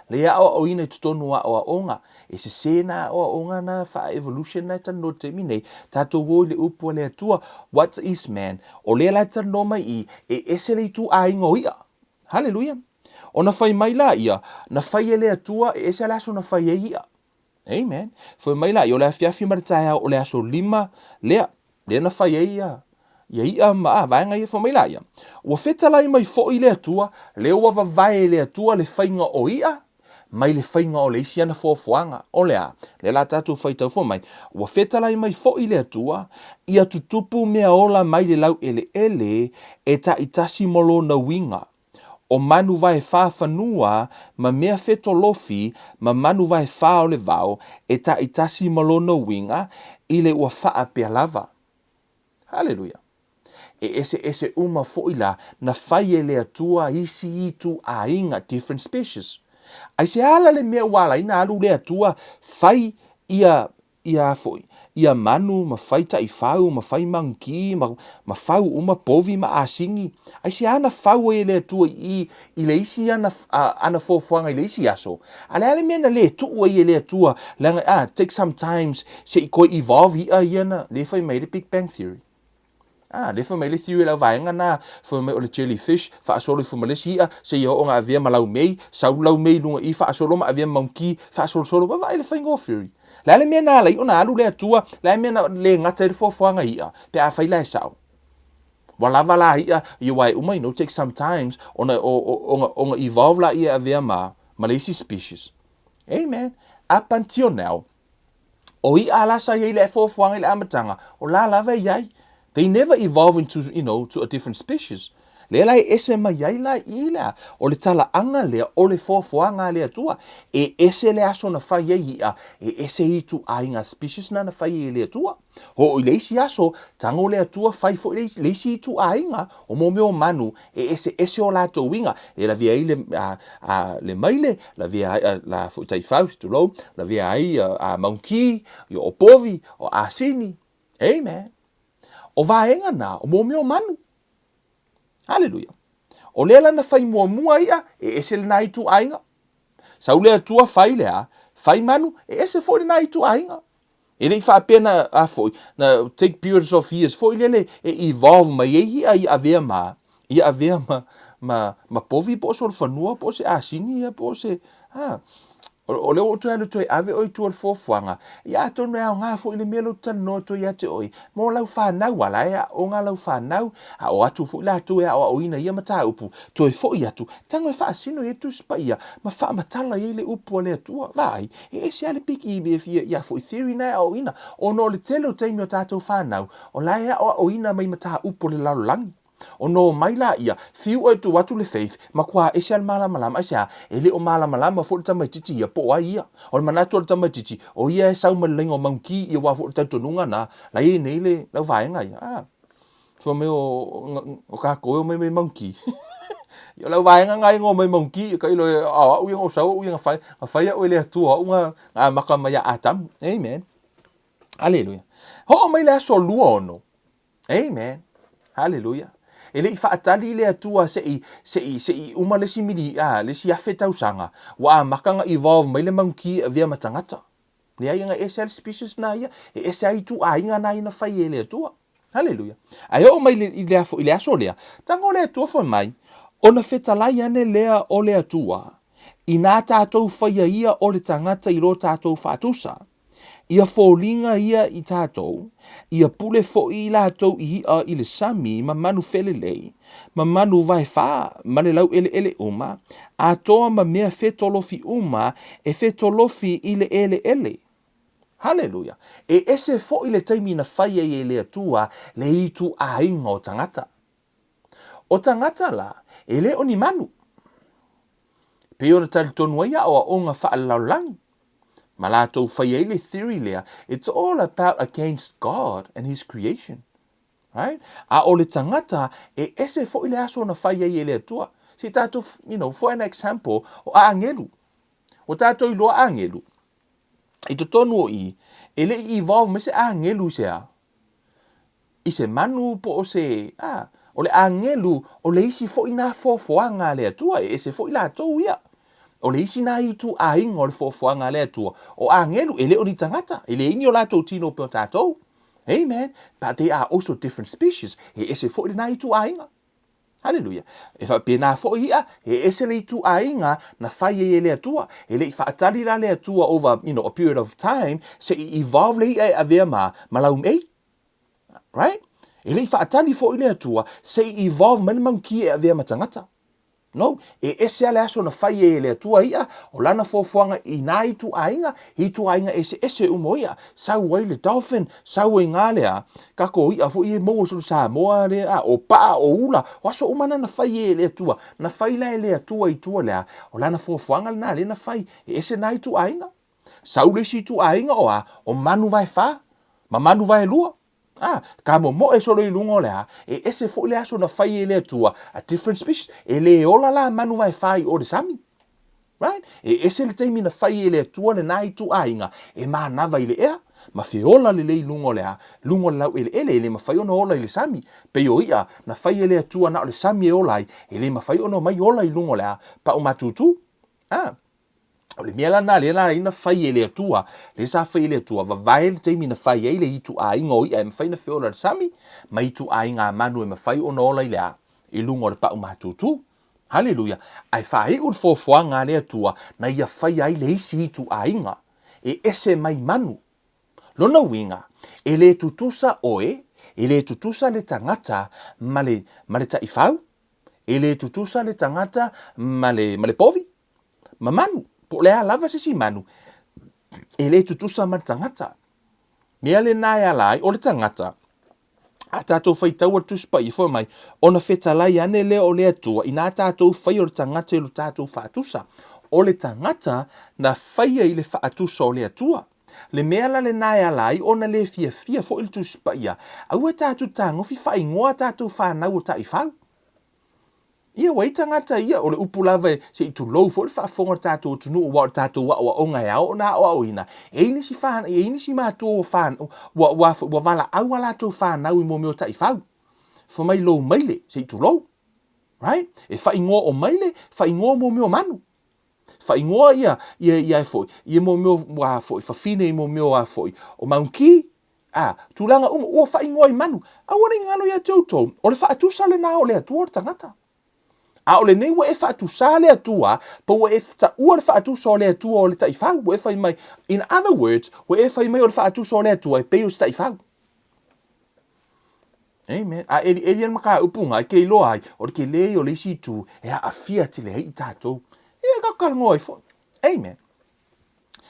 Le a o ina tonu a o onga. E se sena o onga na fa evolution na tanu te mine. Tato wo le upo le atua. What is man? O le la tanu mai i. E ese le tu a ingo ia. Hallelujah. O na fai mai la ia. Na fai le atua e ese la so na fai ia. Amen. Fai mai la i o le afiafi maritaia o le aso lima. Lea. Lea na fai ia. Ia maa vaenga ia fai mai la ia. Ua fetalai mai fo i le atua. Le ua vavae le atua le fainga o ia. Mai le fainga o le isi ana foafoanga o le a. Le la tatu fai tau fo mai. Ua fetalai mai fo i le atua. Ia tutupu mea ola mai le lau ele e ta itasi molo na winga. O manu vai fa fanua ma mea fetolofi ma manu vai fa o le vao e ta itasi molo na winga i le ua faa pea lava. Hallelujah. E ese uma fo ila na fai e le atua isi itu a inga different species. Ai se ala le mea wala ina alu le atua fai ia foi. Ia manu ma fai ta i fau ma fai manki ma fau uma povi ma asingi. Ai se ana fau e le atua i le isi ana fofuanga i le isi aso. Ale mea na le tu e le atua langa take some times se i koi evolve i iana le fai mai le Big Bang Theory. Le fa mai le theory la vaenga na fa mai o le jellyfish fa asolo fu Malaysia se yo o nga avia malau mei sa lau mei lunga i fa asolo ma avia monkey fa asolo ba vai le fa ngo theory la le mena la i ona alu le atua la mena le ngata le fo nga ia pe a fa ila sao wala vala ia you wai umai no take sometimes on evolve la ia avia Malaysia species. Amen. Up until now o i ala sa ia le fo nga ile amatanga o la lava iai. They never evolve into, to a different species. Le lai ese mai la ila. O le tala anga lea, o le fofoanga lea tua. E ese le aso na fai ia. E ese itu ainga species na fai lea tua. Ho i leisi aso, tango lea tua fai fo leisi itu ainga. O mo meo manu, e ese o lato winga. E la via ile le maile, la via la fo taifau, tulo, la via ai a monkey, o povi, o asini. Amen. O vaenga na, o mo meo manu. Hallelujah. O lela na fai mua ia, e ese le na itu ainga. Sa ulea tua fai lea, fai manu, e ese foi na itu ainga. E rei fa pena foi, na take periods of years, foi lele, e evolve ma ye ia avea ma povi po so fanua, po se asini, po se, o leo tu anu tu ave oi tu fo fuanga ia to na nga fo ile melo tan no to ia te oi mo lau fa na wala ia o nga lau fa na o atu fo la tu ia o ina ia mata upu to fo ia tu tango fa sino ia tu spa ia ma fa matala ile upu le tu vai e se ale piki be ia fo theory na o ina o no le telo te mi tato fa na o la ia o ina mai mata upu le la lang. O no mai la ia, fiu o tu watu le faith, ma kua e se al mala malama, ele o mala malama fo tama titi ia po ia. O manatu o tama titi, o ia e sau malengo monkey ia wa fo tatonunga na, la ia nei le lau vaenga ia. So me o ka koe o me monkey. Ia lau vaenga ngai ngo me monkey, ka ilo awa ui o sau ui nga fai o ele atua, unga maka maya atam. Amen. Hallelujah. Ho o mai le aso lua ono. Amen. Hallelujah. Ele i faatali le atua se i uma le si mili le si afe tausanga wa makanga evolve mai le monkey via matangata le ai nga esel species na ia e ese ai tu ainga na ina fai ele atua. Hallelujah. Ai o mai le aso lea tango le atua fo mai ona fetalai ane lea o le atua ina tatou fai ia o le tangata i lo tatou fatusa ia fōlinga ia i tātou, ia pule fo i lātou i le sami, ma manu felelei, ma manu vai whā, ma le lau ele uma, a toa ma mea fetolofi uma, e fetolofi i le ele. Hallelujah. E ese fo i le taimi na whaia i le atua, le itu a inga o tangata. O tangata la, e le o ni manu. Pe ora tali tonu ia o a onga wha laulangi. Ma lātou whai ele theory lea, it's all about against God and his creation. Right? A o le tangata e ese fo ile aso na whai ai ele atua. Si tātou, for an example, o a angelu. O tātou iloa a angelu. I to tonu o i, ele i evolve me se a angelu se a. I se manu po o se, o le angelu, o le isi fo ina foanga le atua, e se fo ila atou ia. O le isi na i tu a ingo le foanga le atua. O angelu, ele o ni tangata, ele ini o latou tino pe o tātou. Amen. But they are also different species. E ese fo ina i tu a inga. Hallelujah. E fa pena fo ia, e ese le tu a inga na fai e le atua. E le fa atari la le atua over, a period of time, se i evolve le ia a vea ma laum ei. Right? E le fa atari fo ile atua, se i evolve man manki e a vea matangata. No, e ese ale aso na fai e le atua ia, o lana fofoanga i nā i tu ainga, ese umoia, sau wai le dolphin, sau e ngā lea, kako ia fo i e mo so sa moa lea, o paa o ula, o aso umana na fai e le atua, na fai la e le atua i tua lea, o lana fofoanga na le na fai, e ese nā i tu ainga. Sau le si tu ainga o manu vai fa, ma manu vai lua. Ka mo e solo i lungo lea, e ese fo le aso na fai e le atua, a different species, e le ola la manu vai fai o de sami. Right? E ese le teimi na fai e le atua le nai tu ainga, e maa nava i le ea, ma fe ola le lungo lea, lungo lau ele ma fai ono ola i le sami, pe o ia, na fai e le atua na o le sami e ola i, ele ma fai ono mai ola i lungo lea, pa o matutu. O le mea lana le na ina fai e le atua, le sa fai e le atua, va vai le teimi na fai e le itu a inga o ia, e ma fai na fe ola le sami, ma itu a inga manu e ma fai ono ola i lea, i lungo le pa o matutu. Hallelujah. Ai fai ur fofoanga le atua, na ia fai ai le isi itu a inga, e ese mai manu. Lona winga, e le tutusa oe, e le tutusa le tangata, ma le taifau, e le tutusa le tangata, ma le povi, ma manu. Po lea lava se si manu, e le tutusa ma tangata. Mea le nai alai, o le tangata, a tātou whai tau atu spa i whai mai, o na whetalai ane lea o le atua, i nā tātou whai o le tangata i lo tātou whaatusa. O le tangata, na whai i le whaatusa o le atua. Le mea la le nai alai, o na le fia fo il tu spa ia, au e tātou tangofi whai ngoa tātou whanau o tai whau. Ia wai tangata ia, o le upulava se i tu lou fo le whaafonga tātou tunu o wa tātou wa o ngai au na o ina. E inisi whana, e inisi mātou o whana, wa wala au ala tō whanau i mō meo tai whau. Fo mai lou maile, se i tu lou. Right? E whaingoa o maile, whaingoa mō meo manu. Whaingoa ia e foi, ia mō meo wa foi, whawhine i mō meo a foi. O maunki, tūlanga ua whaingoa i manu. Awane ngalo ia tautou, o le whaatusa le nā o le atua o tangata. A ole nei wa e whaatusa le atua, pa wa e ua le whaatusa o le atua o le taifau, wa e whai mai, in other words, wa e whai mai o le whaatusa o le atua e peo se taifau. Amen. A eri an maka upunga, e kei loa ai, o le ke lei o le isi tu, e a fia te le hei tātou. E kakarango ai fo. Amen.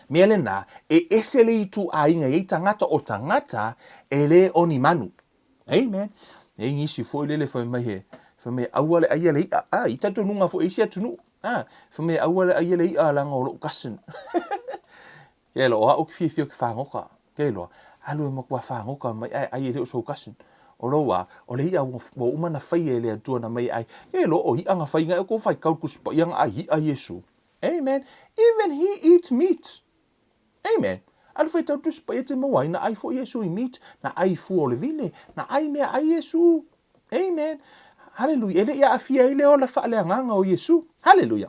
Mea le nā, e ese le itu a inga e tangata o tangata, e le oni manu. Amen. E ngisi fo i lele whai mai he. Fame awale aia le i tatu nunga fo isia tunu. Fame awale aia le langa o lo kasen. Ke lo o ki ki whangoka. Ke lo alu e makua whangoka mai ai e reo so kasen. O lo wa o le ia wo umana whai e le atua na mai ai. Ke lo o hi anga whai ngai ko whai kaukus pa ianga ai a Yesu. Amen. Even he eats meat. Amen. Alu whai tautu spa e te mawai na ai fo Yesu i meat. Na ai fu o le vile. Na ai mea ai Yesu. Amen. Hallelujah. Ele ia afia ile o la whaaleanganga o Yesu. Hallelujah.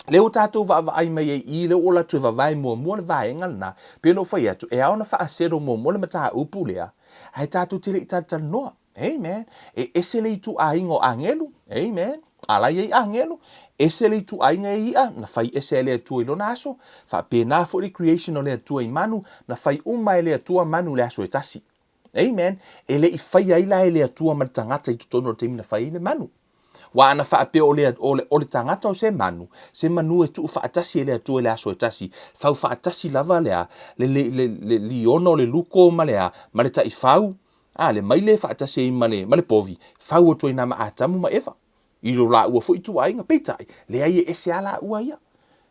Leo tātou ai mai i leo o la tu vai mua le vaenga na. Pe lo whai atu. E au na whaasero mua le mata upu lea. Hai tātou tele i tātou noa. Amen. E ese le tu a ingo angelu. Amen. Ala i angelu. Ese le tu a inga ia. Na whai ese le atua i lona aso. Wha pēnā fo le creation o le atua i manu. Na whai umai le atua manu le aso e tasi. Amen. Ele i whai aila e le atua ma tangata i tutono o te mina whai le manu. Wa ana whaape o le tangata o se manu. Se manu e tu whaatasi e le atua e le aso e tasi. Whau whaatasi lava lea. Le liono le luko ma lea. Ma le tai whau. Le maile whaatasi e ma le povi. Whau o tuai nama atamu ma ewa. I lo la ua fo i tu ainga peitai. Le ai e ese ala ua ia.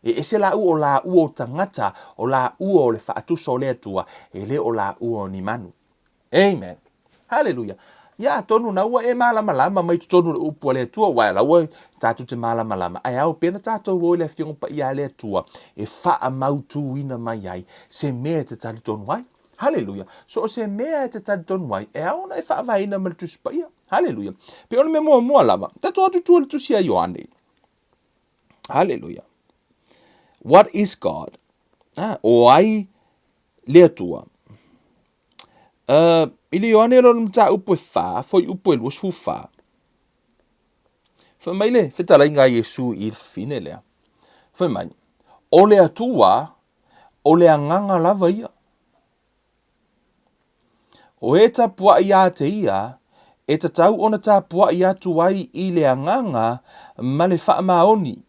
E se la u o la u o tangata, o la u o le whaatusa o le atua, e le o la u o ni manu. Amen. Hallelujah. Ya tonu na ua e malama mai tonu le upu le atua, wa la ua tatu te malama. Ai au pena tatu o le fiongo pa ia le atua, e wha mautu ina mai ai, se mea te tali tonu ai. Hallelujah. So se mea te tali tonu ai, e aona e wha vaina ma le tusi pa ia. Hallelujah. Pe ona me mua lava, tatu atu tua le tusi a Ioane. Hallelujah. What is God? O ai le atua. Ili Ioane lo mta upo e wha, foi upo e luas fu wha. Foi mai le, fetala inga Yesu i fine lea. Foi mai. O le atua, o le anganga lava ia. O e ta pua ia te ia, e ta tau ona ta pua ia tu ai i le anganga ma le wha maoni.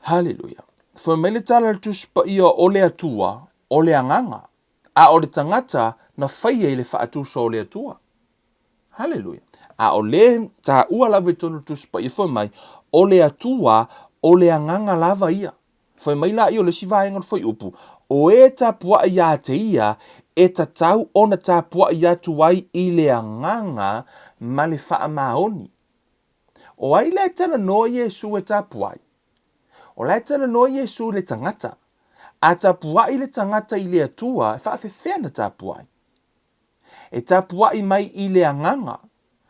Hallelujah. Foi mai le tala le tuspa ia o le atua, o le anganga. A o le tangata na whaia i le wha atusa o le atua. Hallelujah. A o le ta ua lava tonu tuspa ia foi mai, o le atua, o le anganga lava ia. Foi mai la i o le sivaenga foi upu. O e ta pua ia te ia, e ta tau ona ta pua ia tuai i le anganga ma le wha maoni. O ai le tana no Yesu e ta puai. O le tana no Yesu le tangata. A ta puai le tangata i le atua, e wha awhewhena ta puai. E ta puai mai i le anganga.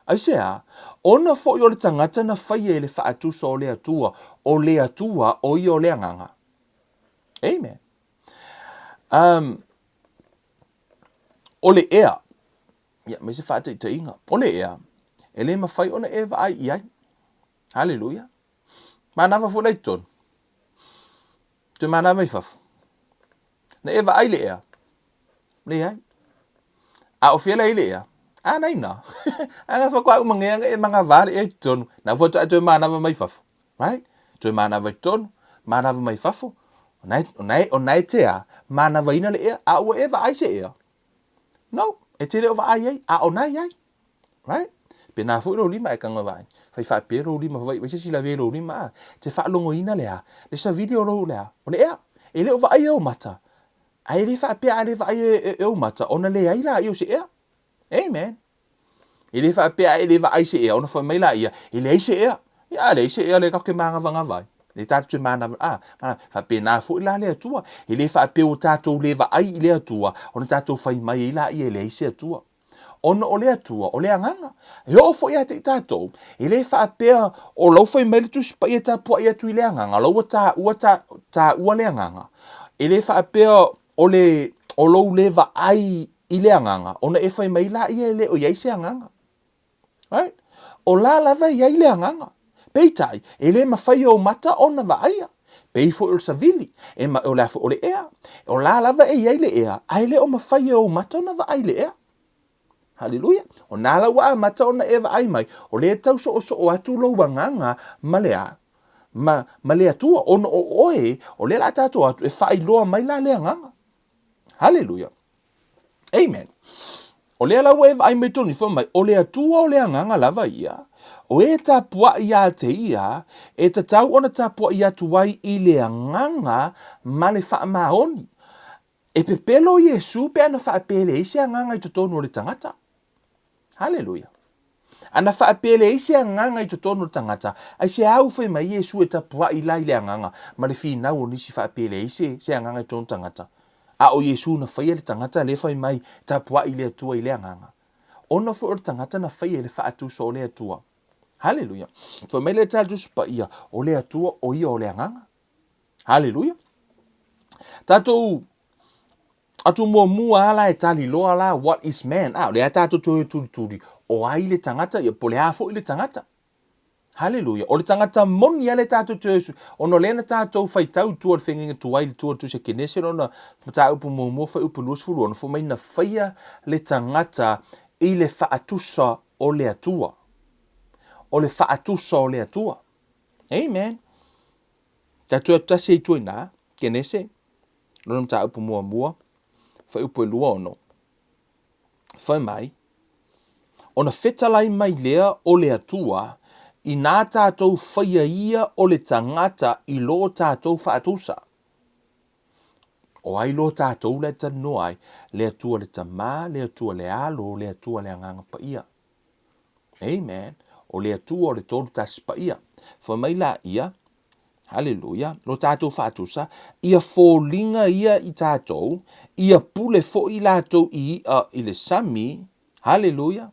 Ai sea, ona fo i o le tangata na whaia i le wha atusa o le atua o i o le anganga. Amen. O le ea, ia, me se whaata i te inga, o le ea, e le mawhai ona e wa ai i ai. Hallelujah. Manawa fu lei ton. Te manawa i fafu. Na e wa ai le ea. Le ai. A o fiela i le ea. A nei na. A nga whakua umangeanga e mga vare e tonu. Na fuata a tue manawa mai fafu. Right? Tue manawa i tonu. Manawa mai fafu. O nai te a. Manawa ina le ea. A ua e wa ai se ea. No. E te leo wa ai ai. A o nai ai. Right? Pe na fu lo lima e kanga vai. Fai fa pe lo lima vai. Vai se la ve lo lima. Te fa longo ina le a. Le sa video lo le a. O le ea. E leo wa ai o mata. Ai le fa pe a le va ai e o mata. Ona le ai la i o se ea. Amen. E le fa pe a le va ai se ea. Ona fa mai la ia. E le ai se ea. Ia le se ea le ka ke manga vanga vai. Le tatu te mana fa pe na fu la le atua. E le fa pe o tatu le va ai le atua. Ona tatu fai mai la ia le ai se atua. Ona o le atua, o le anganga. E o fo ia te tatou. E le wha apea o lau fai mai le tusi pa ia ta pua ia tu i le anganga. Lau ta ua le anganga. E le wha apea o lau le va ai i le anganga. Ona e fai mai la ia le o iai se anganga. Right? O la lava iai le anganga. Peitai, e le mawhai o mata ona va aia. Pei fo il savili. E ma o la fo o le ea. O la lava e iai le ea. Ai le o mawhai o mata ona va ai le ea. Hallelujah. O nala wa mata ona eva ai mai. O le tau so o atu lo wanganga malea. Malea tua ono o oe. O le la tato atu e fai loa mai la lea nganga. Hallelujah. Amen. O le ala eva ai mai toni fo mai. O le atua o le nganga lava ia. O e ta pua ia te ia. E ta tau ona ta pua ia tuai i le nganga male fa maoni. E pepelo Yesu pe ana fa pele isi nganga i totonu o le tangata. Hallelujah. Ana wha apele isi a nganga i totono tangata. Ai se au whai mai Yesu e tapua i lai le nganga. Ma le whi nau o nisi wha apele isi se a nganga i totono tangata. A o Yesu na whai le tangata le whai mai tapua i le atua i le nganga. Ona fu o tangata na whai le wha atu so le atua. Hallelujah. Wha mai le tala tuspa ia o le atua o ia o le nganga. Hallelujah. Tatou atu mua ala e tali loa la what is man. Le tatou turi. O ai le tangata ia po le afo i le tangata. Hallelujah. O le tangata moni ale tatou tuesu. O no lena tatou fai tau tua le whenginga tuai le tua tu se kenese no mata upu mo fai upu luas furu. Ono fu mai na whaia le tangata i le whaatusa o le atua. O le whaatusa o le atua. Amen. Tatou tase i tuina kenese. Lono mata upu mua. Fai upu lua ono. Fai mai. Ona fetalai mai lea o le atua I nā tātou whaia ia o le tangata I lo tātou whaatusa. O ai lo tātou le tanu ai, le atua le tamā, le atua le alo, le atua le anganga pa ia. Amen. O le atua o le tolu tasi pa ia. Fa mai la ia, haleluya, lo tātou whaatusa, ia fōlinga ia I tātou, ia pule fo I lātou I le sami, haleluya,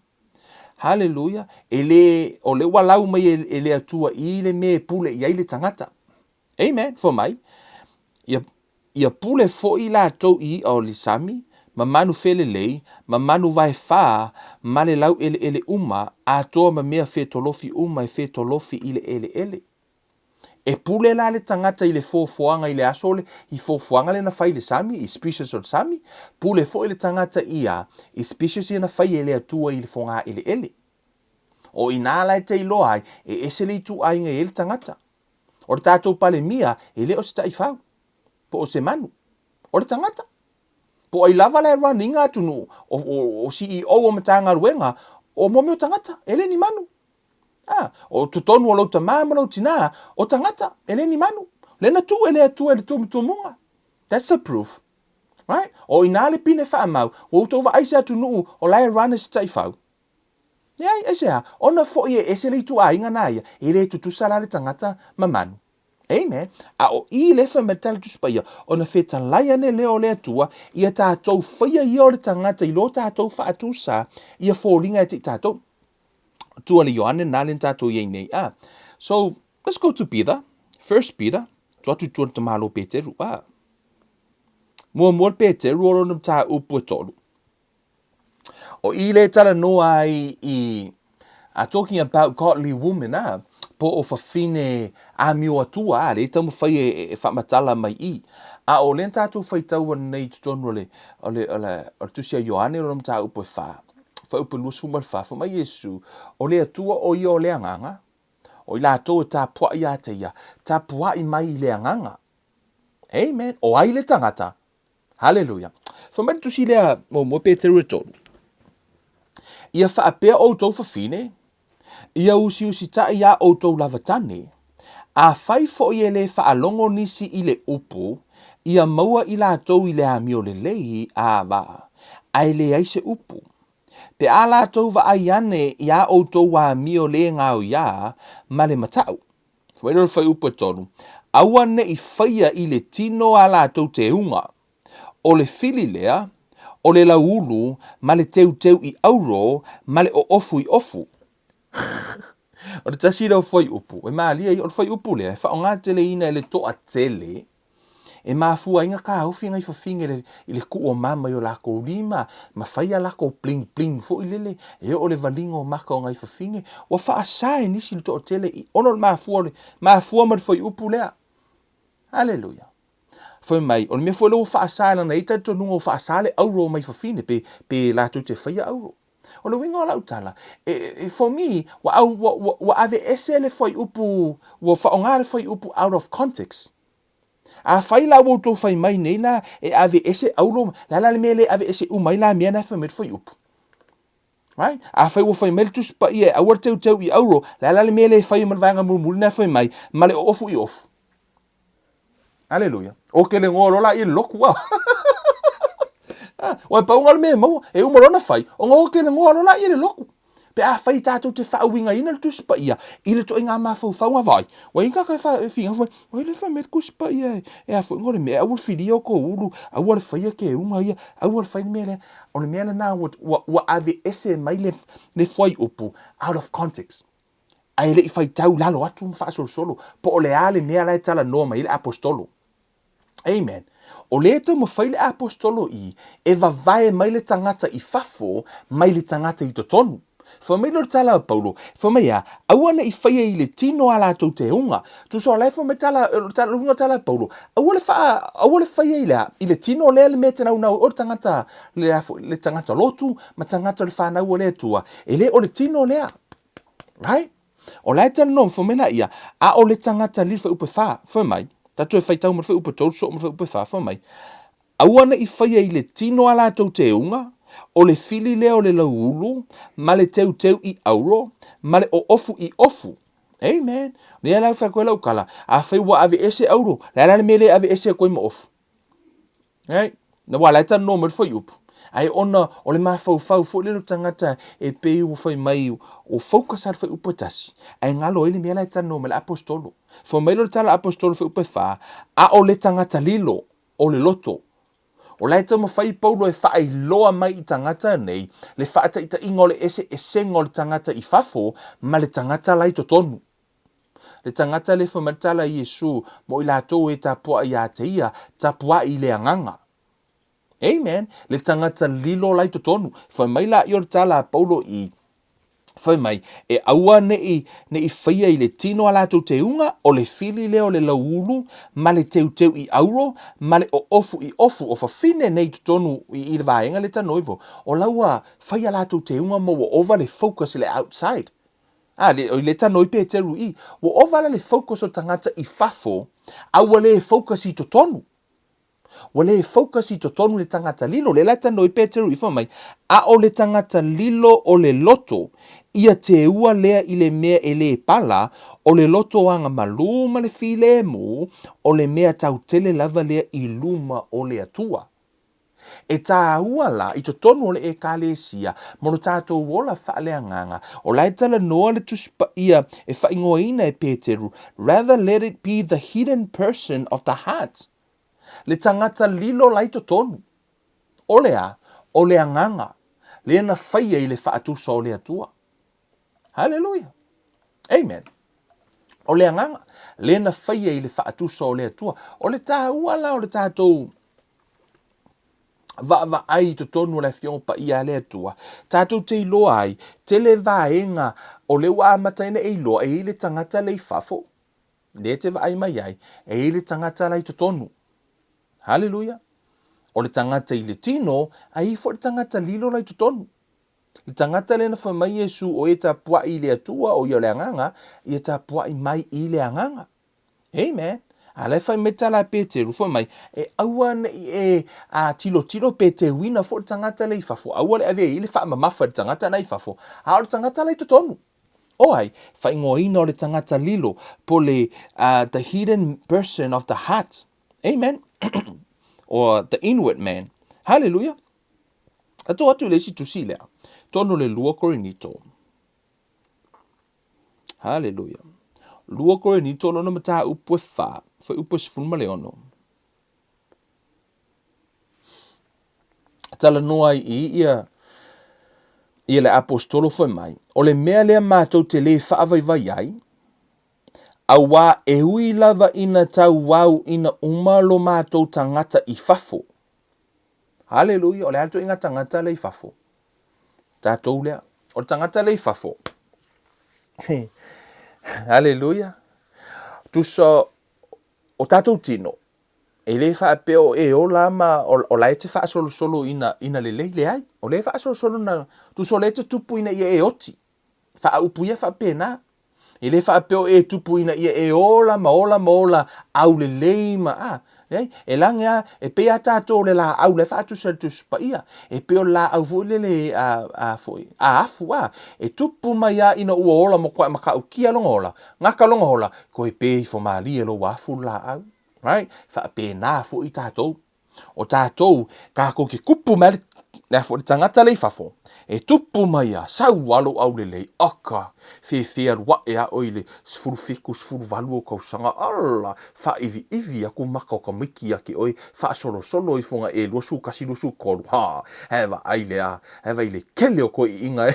haleluya, o le walau mai le atua I le me pule I le tangata. Amen, fa mai, ia pule fo I lātou I o le sami, ma manu fele lei, ma manu vai wha, ma le lau ele uma, a toa ma mea fe tolofi uma e fe tolofi I le ele. E pule la le tangata I le fōfuanga I le asole, I fōfuanga le na whai le sami, I species o le sami, pule fo I le tangata ia, I species I na whai ele atua I le fonga ele. O I nā lai te iloa ai, e ese le tu ai ngai ele tangata. O le tātou pale mia, ele o se tai whau, po o se manu, o le tangata. Po ai lava le running atunu, o CEO o matanga ruenga, o momi o tangata, ele ni manu. O tutonu o lauta mamalo tina, o tangata, ele ni manu. Lena tu ele tumunga. That's the proof. Right? O inale pine whaamau, o utova aise atunu, o lai runners tai whau. Ia, ese ha, ona fo ie ese le tu ainga naia, ele tutusala le tangata mamanu. Amen. A o I le fa metal tu spaia, ona feta laia ne leo le atua, ia tātou whaia I o le tangata I lo tātou whaatusa, ia fōlinga te tātou. Tua le Ioane nā le tātou iei nei. So, let's go to Peter. First Peter, tuatu tuan te malo Peteru. Mua Peteru o ronam tā upu e tolu. O I le tala noa I talking about godly women, po o whawhine a mio atua, le tamu whai e whamatala mai I. O le tātou whai taua nei tutonu o tusia Ioane o ronam tā upu e wha. Whai upu luas fumar wha, wha mai Yesu, o le atua o I o le anganga, o I lātou tā pua I ate ia, tā pua I mai le anganga. Amen. O ai le tangata. Hallelujah. Wha mai tusi lea mo Peteru e tonu. Ia whaapea o tau whawhine, ia usi ta ia o tau lavatane, a whai fo I le whaalongo nisi I le upu, ia maua I lātou I le amio le lei a wa, ai le aise upu. Pe a lātou wa ai ane ia o tau wa mio le ngau ia, ma le matau. Whaero whai upu e tonu, aua ne I whaia I le tino a lātou te unga, o le fili lea, o le laulu, ma le teu I auro, ma le o ofu I ofu. O le tasira o whai upu, e maalia I o whai upu lea, e whaonga tele ina e le toa tele, e mafua inga ka haufi ngai whawhinga I le ku o mama I o lako lima, ma whaia lako pling pling fo I lele, e o le valinga o maka o ngai whawhinga, wa whaasae nisi le toa tele, I ono le mafua ma le whai upu lea. Hallelujah. Foi mai, o le mea foi lo whaasae lana I tato nunga o whaasale auro mai whawhine, pe lātou te whaia auro. O le winga o lau tala, for me, wa ave ese le whai upu, wa whaonga le whai upu out of context. A whai la wo tō whai mai nei la, e ave ese auro, la le mele ave ese umai la mea na whamet whai upu. Right? A whai wo whai mele tuspa I e awar teu I auro, la le mele whai malvanga murmuri na whai mai, ma le ofu I ofu. Hallelujah. O ke le ngoro la I loku wa. O e paunga le mea maua, e umarona whai, o ngā ke le ngoro la I le loku. Pe a whai tātou te whaawinga ina le tuspa ia, I le to inga mawhau whaunga vai. Wa inga kai whinga whai, wa le whai met kuspa ia, e a whai ngore mea, awal whiri o ko uru, awal whai ke unga ia, awal whai mea le, o le mea le nā, wa ave ese mai le whai upu, out of context. Ai le I whai tau lalo atu mwha solo, po o le ale mea lai tala noa mai le apostolo. Amen. O le tau mawhai le apostolo I, e vavae mai le tangata I fafo, mai le tangata I totonu. Fa mai lo tala o Paulo, fa mai a, awana I whaia I le tino ala tau te unga. Tu so lai fa mai tala Paulo, awale whaia I le tino lea le mea te nau o tangata, le tangata lotu, ma tangata le whanau o lea tua, e le o le tino lea. Right? O lai tala nom, fa mai la ia, a o le tangata li wha upe wha, fa mai, tatu e whaitau ma wha upe tolu, so ma wha upe wha, fa mai. Awana I whaia I le tino ala tau te unga, o le fili leo le laulu, ma le teu I auro, ma le o ofu I ofu. Amen. Ni ala fa ko la ukala. A fa wa ave ese auro. La la mele ave ese ko mo off. Right? Na wala ta no mo fo yup. Ai ona o le mafau fo le tangata e pe u fai mai o focus ar fa upotasi. Ai ngalo ele mele ta no mele apostolo. Fo mai lo tala apostolo fa upefa a o le tangata lilo o le loto. O lai tamo fai paulo e whaai loa mai I tangata nei, le whaata ita ingole ese e sengo le tangata I fafo, ma le tangata lai to tonu. Le tangata le whamatala Yesu, mo I lato e tapua I a te ia, tapua I le anganga. Amen. Le tangata lilo lai to tonu. Whai mai la I o tala paulo I Whai mai, e aua ne I whaia I le tino ala tau te unga, o le fili leo le laulu, ma le teu I auro, ma le o ofu, o whawhine nei tutonu I le vaenga le tanoipo. O laua, whaia ala tau te unga mo o ova le focus le outside. Le tanoipe e te rui, o ova le focus o tangata I fafo, aua le focus I tutonu. Wale e focus I totonu le tangata lilo, le lata no I Peteru I whamai, a o le tangata lilo o le loto, ia te ua lea I le mea e le pala, o le loto anga maluma le file mu, o le mea tau tele lava lea I luma o le atua. E tā ua la, I totonu o le e kālesia, mo lo tātou wola whaale nganga, o lai tala noa le tuspa ia e whaingoa ina e Peteru, rather let it be the hidden person of the heart. Le tangata lilo lai to tonu. O le anganga. Le na whaia I le whaatusa o le atua. Hallelujah. Amen. O le anganga. Le na whaia I le whaatusa o le atua. O le tā uala o le tātou. Va ai to tonu le fion pa ia le atua. Tātou te iloa ai. Te le vaenga o le wa amataina e iloa. E le tangata le fafo. Le te va ai mai ai. E le tangata lai to tonu. Hallelujah. O le tangata I le tino, a I fo le tangata lilo lai tutonu. Le tangata le na whamai Yesu o e ta pua I le atua o ia le anganga, I ta pua I mai I le anganga. Amen. A le whai meta la Peteru whamai, e aua e a tilo pete wina fo le tangata le fafo. Aua le ave I le wha mamafa le tangata nei fafo. A o le tangata lai tutonu. O ai, whai ngoina o le tangata lilo, po le the hidden person of the heart. Amen. Or the inward man. Hallelujah. Ato atu le si tusi lea. Tono le lua korinito. Hallelujah. Lua korinito lono mata upwe fa. Fa upwe sifulma leono. Tala noa ia le apostolo foi mai. O le mea lea mātou te le whaavai ai. Awa e hui lava ina tau wau ina umalo mātou tangata I fafo. Hallelujah. O le alto inga tangata le I fafo. Tātou lea. O tangata le I fafo. Hallelujah. Tusa o tātou tino. E le wha peo e o lama o lai te wha solo ina le leile ai. O le wha solo na tusa o le te tupu ina ia e oti. Wha upu ia wha pena. E le whaapeo e tupu ina ia e ola au le leima e langea e pea tātou le la au le whaatu sa tuspa ia e peo la au fu le foi afu e tupu mai a ina ua ola mo kwa makau kia longa ola ngaka longa ola ko e pei fo maali e lo wafu la au right whaape nā fu I tātou o tātou ka ko ki kupu mai le fo tangata le fafo e tupu mai a sau walo au le aka fe wa e a oile sfuru fikus furu valu o kausanga alla fa ivi aku maka o ka miki aki oi fa solo I fonga e losu kasi losu kolu ha heva ile kele o ko inga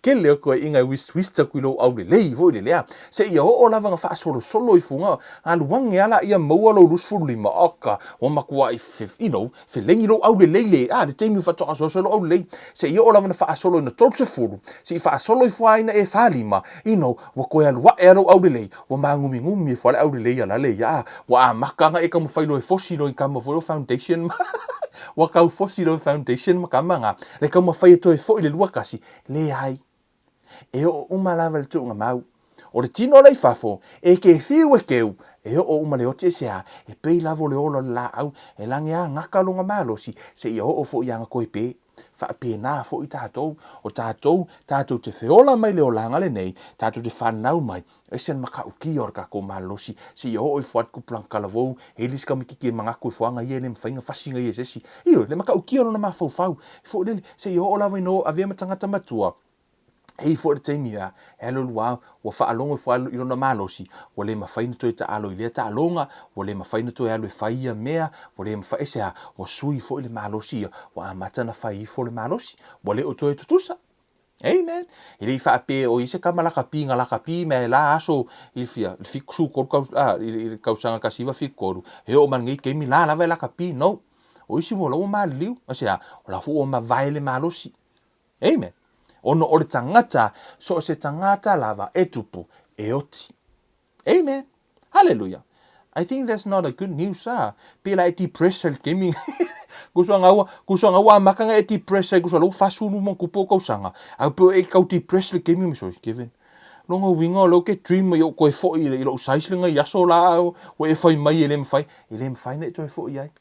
Kele o koe inga wista kuilo au le lei vo le lea. Se ia o lava nga wha solo I funga. Aluange ala ia maua lo rusfuru lima aka. O makua I fe lengi lo au le lei le. Le teimi whatoa solo au le lei. Se ia o lava nga wha solo ina tolse furu. Se I wha solo I fua ina e whalima. Wa koe alua e aro au le lei. Wa maa ngumi e whale au le lei ala le ia. Wa makanga e kamu whailo e fosilo I kama whailo foundation. Wa kau fosilo foundation makamanga. Le kamu whai to e fo I le lua kasi. Le hai. E o umalava le tuunga mau. O le tino lei fafo, e ke fiu e keu, e o umale o te sea, e pei lavo le olo la au, e lange a ngaka longa malosi, se ia o fo ianga koe pe. whaapena fo I tātou, o tātou te whiola mai leo langa le nei, tātou te whanau mai, e sen maka uki or kako malosi, si I o fuat ku plankalavou, he lis ka mikiki mangako fuanga I le mwhainga fasinga I sesi, io, le maka uki or na mawhau, fo le, se I o lawa no, avea matangata matua, hei fo te mia elo lua wa fa alongo fo ilo na malosi wale mafaina to ta alo ile ta alonga wale mafaina to alo faia mea wale mafa esa o sui fo ile malosi wa mata na fai fo le malosi wale o to tusa amen ile fa pe o ise kama la kapi me la aso il fia il fiksu ko il kausanga kasiva fikoru he o man ngi ke mi la la kapi no o isi mo lo ma liu o sea la fu o ma vai le malosi amen ono o le tangata, so se tangata lava e tupu, e oti. Amen. Hallelujah. I think that's not a good news, Pela e ti pressure gaming. Kusanga wa makanga e ti pressure, kusalo fasunu mo kupo kausanga. Au po e kau ti pressure gaming so given. Longa winga lo ke dream yo ko fo I lo saislinga yaso la o e fai mai ele mfai ne to fo ai.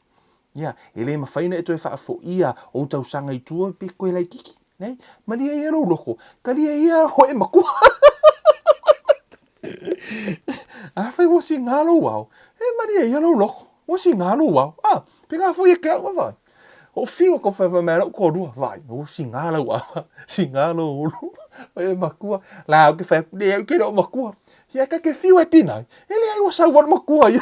Ya, ele mfai ne to fa fo ia o tau sanga I tua pe ko lai kiki. Nei, maria ia rau loko. Karia ia hoe makua. Awhai wasi ngalo wau. Maria ia rau loko. Wasi ngalo wau. Pika fo ia kea wawai. O whiwa ko whawha mera ko rua. Vai, wasi ngalo wau. Si ngalo ulu. Hoe makua. La, o ke whai, ne au kere o makua. Ia ka ke whiwa tinai. Ele ai wasau war makua ia.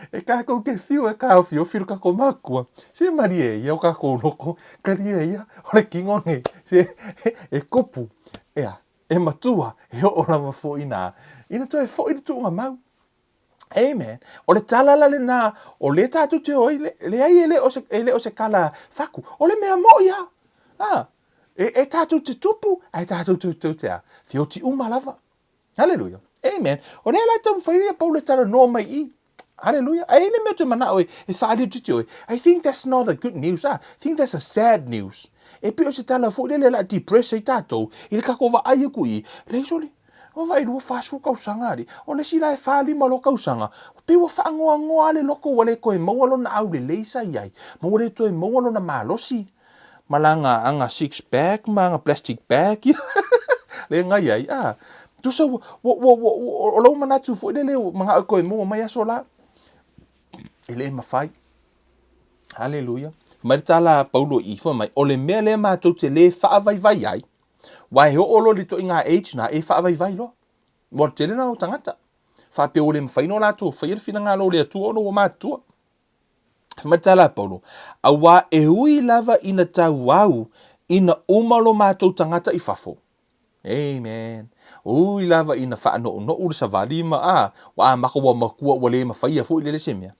E ka ko ke fiu e ka fiu fiu ka ko makua se marie ia o ka ko loko karia ia o le kingone se e kopu e matua e o la fo ina to e fo I tu nga mau amen o le talala le na o le tatu te oi le ai ele o se kala faku o le mea mo ia e tatu te tupu ai tatu te fiu ti umalava hallelujah amen o le la tam fai Paulo tala no mai I hallelujah. I think that's not a good news. I think that's a sad news. E pe o se tala fo le la depress I tatou. Il ka ko va ai ku I. Le soli. O vai do fasu ka usanga ri. O le sila e fa li malo ka usanga. Pe o fa ngoa le loko wale ko e mawalo na au le leisa ai. Mo le to e mawalo na malosi. Malanga anga six pack, manga plastic bag. Le ngai ai. Tu sa o lo manatu fo le manga ko e mo mai asola. Ele mafai. Hallelujah. Maritala Paulo I fo mai. Ole mea le mātou te le whaavai ai. Wai ho olo li to inga age na e whaavai lo. Mo te le na o tangata. Whape ole mawhai no lato. Whair fina ngā lo le atua ono o mātua. Maritala Paulo. A wā e hui lava ina tau au. Ina umalo mātou tangata I whafo. Amen. Ui lava ina whaano no ura sa valima. Wa mako wa makua wale mawhai a fo I le semia.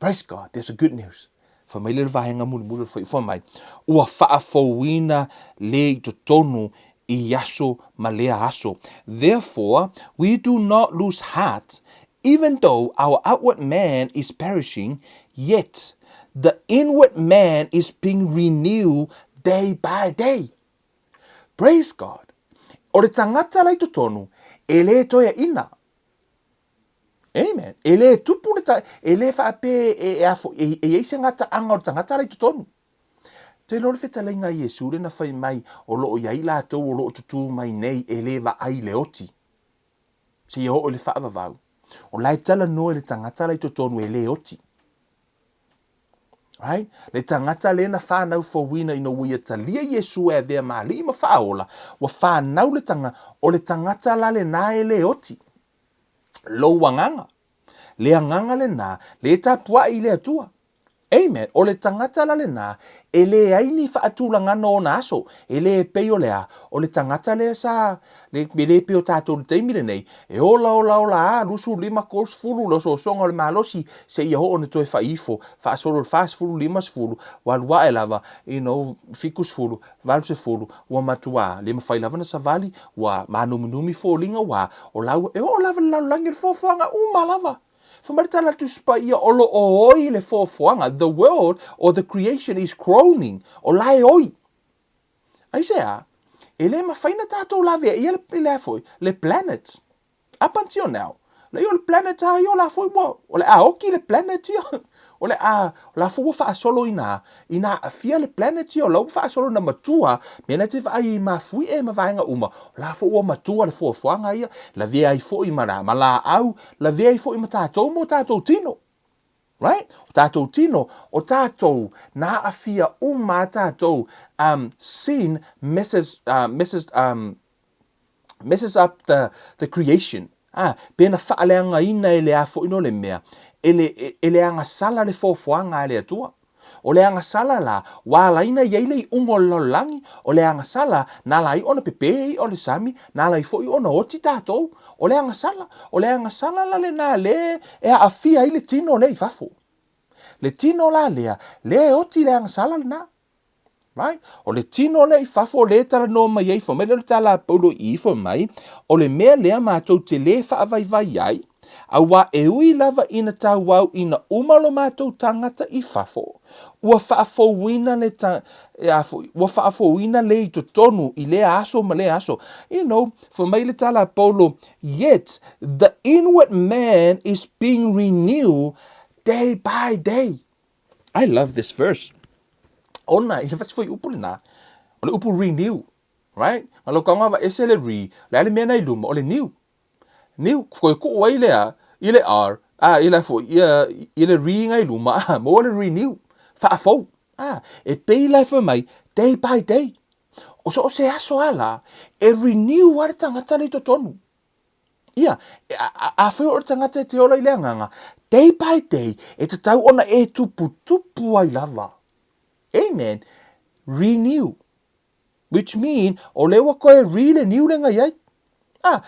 Praise God, there's a good news. For my little vahenga mulu for my ua whaafouina le totonu I yaso malea aso. Therefore, we do not lose heart, even though our outward man is perishing, yet the inward man is being renewed day by day. Praise God. O le tangata lai totonu, ele toia ina. Amen. Ele tupu le ta ele fa pe e se ngata anga o tangata rai tonu. Te lo le feta lenga Yesu le na fai mai o lo ia ila to o lo tutu mai nei ele va ai le oti. Se yo o le fa va vau. O lai tala no le tangata rai tonu ele oti. Right? Le tangata le na fa na fo wina ino wi talia Yesu e ve mali ma fa ola. Wa fa na le tanga o le tangata la le na ele oti. Lo wanganga. Le anganga le na, le tapua I le atua. Amen. O le tangata la le na, e le aini whaatula ngana o naso, e le peo lea, o le tangata le sa, le peo tato le teimile nei, e ola, rusu lima kors fulu, lo so songa le malosi, se ia ho o ne toe whaifo, whaasolo le fast fulu, limas fulu, walua e lava, fikus fulu, valse fulu, wa matua, lima whai lava na savali, wa manumi fo linga wa, o lau, e o lava langi le fofuanga, lava. Whamaritala tu spa ia olo o oi le fofoanga. The world or the creation is groaning. O lai oi. Ai sea, e le mawhaina tātou lawe ia le foi, le planets. Up until now. Le o le planet a ia la foi mo. O le aoki le planet ia. ole la fu fa solo ina afia le planet o la fa solo na matua mena te fa ai ma fui e ma vainga uma la fu o matua le fu fuanga ia la via ai fo i mala au la via ai fo i mata to mo tato tino. Right? O tātou tino, o tātou nā awhia o mā tātou sin messes up the creation. Pēna whaaleanga ina e le a fo ino le mea, ele anga sala le fōfuanga e le atua. O le anga sala la, wala ina yeile i ungo lolangi, o le anga sala, nā la i ona pepe o le sami, nā la i fo i ona oti tātou, o le anga sala la le nā le, e a awhia i le tino le i fafo. Le tino la lea, le oti le anga sala na. Right? O le tino le i fafo le tala no mai ei fo, me le tala paulo i fo mai, o le mea lea mātou te le whaavai vai ai, a wa e ui lava ina tau wau ina umalo mātou tangata i fafo. Ua whaafo wina le i to tonu i le aso ma le aso. You know, for mai le tala paulo, yet the inward man is being renewed day by day. I love this verse. Ona, i fas foi upu na. Ole upu renew, right? Alo kanga va esele le mena i luma, ole new. New, ko ku wa ile r, ile fo, ile ngai luma, mo ole renew. Fa fo. E pei lai for mai day by day. O so se aso ala, e renew wa tangata le to tonu. Ia, a feo o tangata te ola i le nganga, day by day, e te tau ona e tupu ai lava. Amen. Renew. Which mean, o lewa koe really new le ngai ai.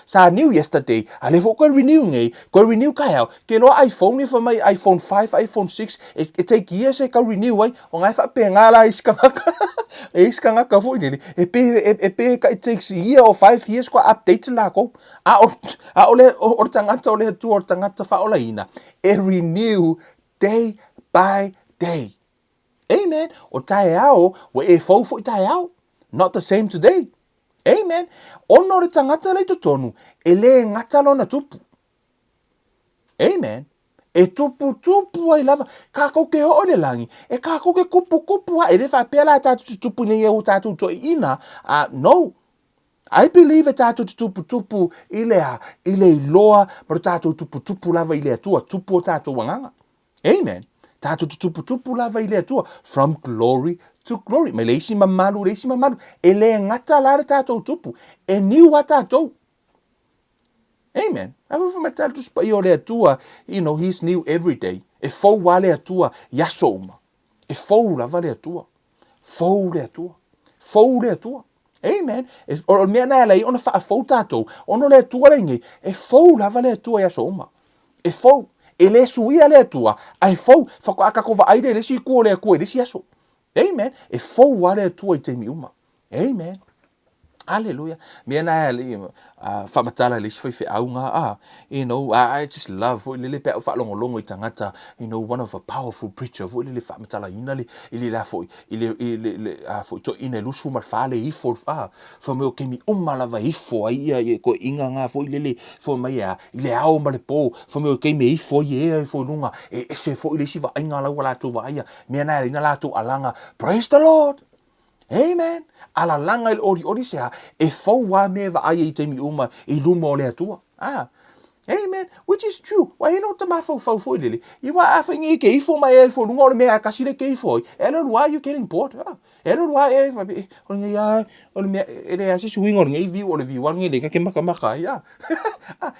Sa new yesterday, a lewa koe renew ngai, koe renew kai au, ke loa iPhone ni for my iPhone 5, iPhone 6, it take years e ka renew ai, o ngai fa pe ngala iskangaka fo nili, e pe ka it takes a year or 5 years ko update la ko, o tangata o le tu o tangata fa ola ina, e renew day by day. Amen. O tae ao, wa e fau i tae ao. Not the same today. Amen. Ono re tangata lei tonu, e le ngata lona tupu. Amen. E tupu ai lava. Ka kou ke ho le langi. E ka kou ke kupu ha. E le fa pela tatu tupu ni e o tatu to ina. No. I believe e tatu tupu ile loa, pero tatu tupu lava ile atua, tupu o tatu wanganga. Amen. Tatu tupu lava ile atua, from glory to glory. Me leisi mamalu. Ele ngata la tatu tupu. E niu wa tatu. Amen. Afu fa tatu spa i ole atua, you know, he's new every day. E fou wale atua, yasoma. E fou lava le atua. Fou le atua. Amen. O mea na lei, ona fa fou tatu. Ono le atua lengi. E fou lava le atua yasoma. E fou. E le suia le atua, ai fou, whako akakova aire, le si kua le akua, le si aso. Amen. E fou wale atua i te miuma. Amen. Hallelujah. Mea na le, whamatala le si whaiwhi aunga, you know, I just love, le pea whalongolongo i tangata, you know, one of a powerful preacher, le whamatala ina le, la foi, to ina lusu marfale ifo, for me o kemi umalawa ifo, ia ko inga ngā foi le, for me ile ao ma le po, for me o kemi ifo, ifo lunga, se foi le si wa inga lau la tu wa ia, mea na ina la tu alanga, praise the Lord. Amen. Ala langa il ori sea, e fau wa me va ai i te mi uma i luma o le atua. Amen. Which is true. Wa hino te mafau fau lili. I wa awhingi ke ifo mai e fo lunga o le mea kasile ke ifo. E lo why you getting bored. E lo why o le ia o le mea e le ase suing o le ngai vi o le vi wa ngai le ka ke maka ia.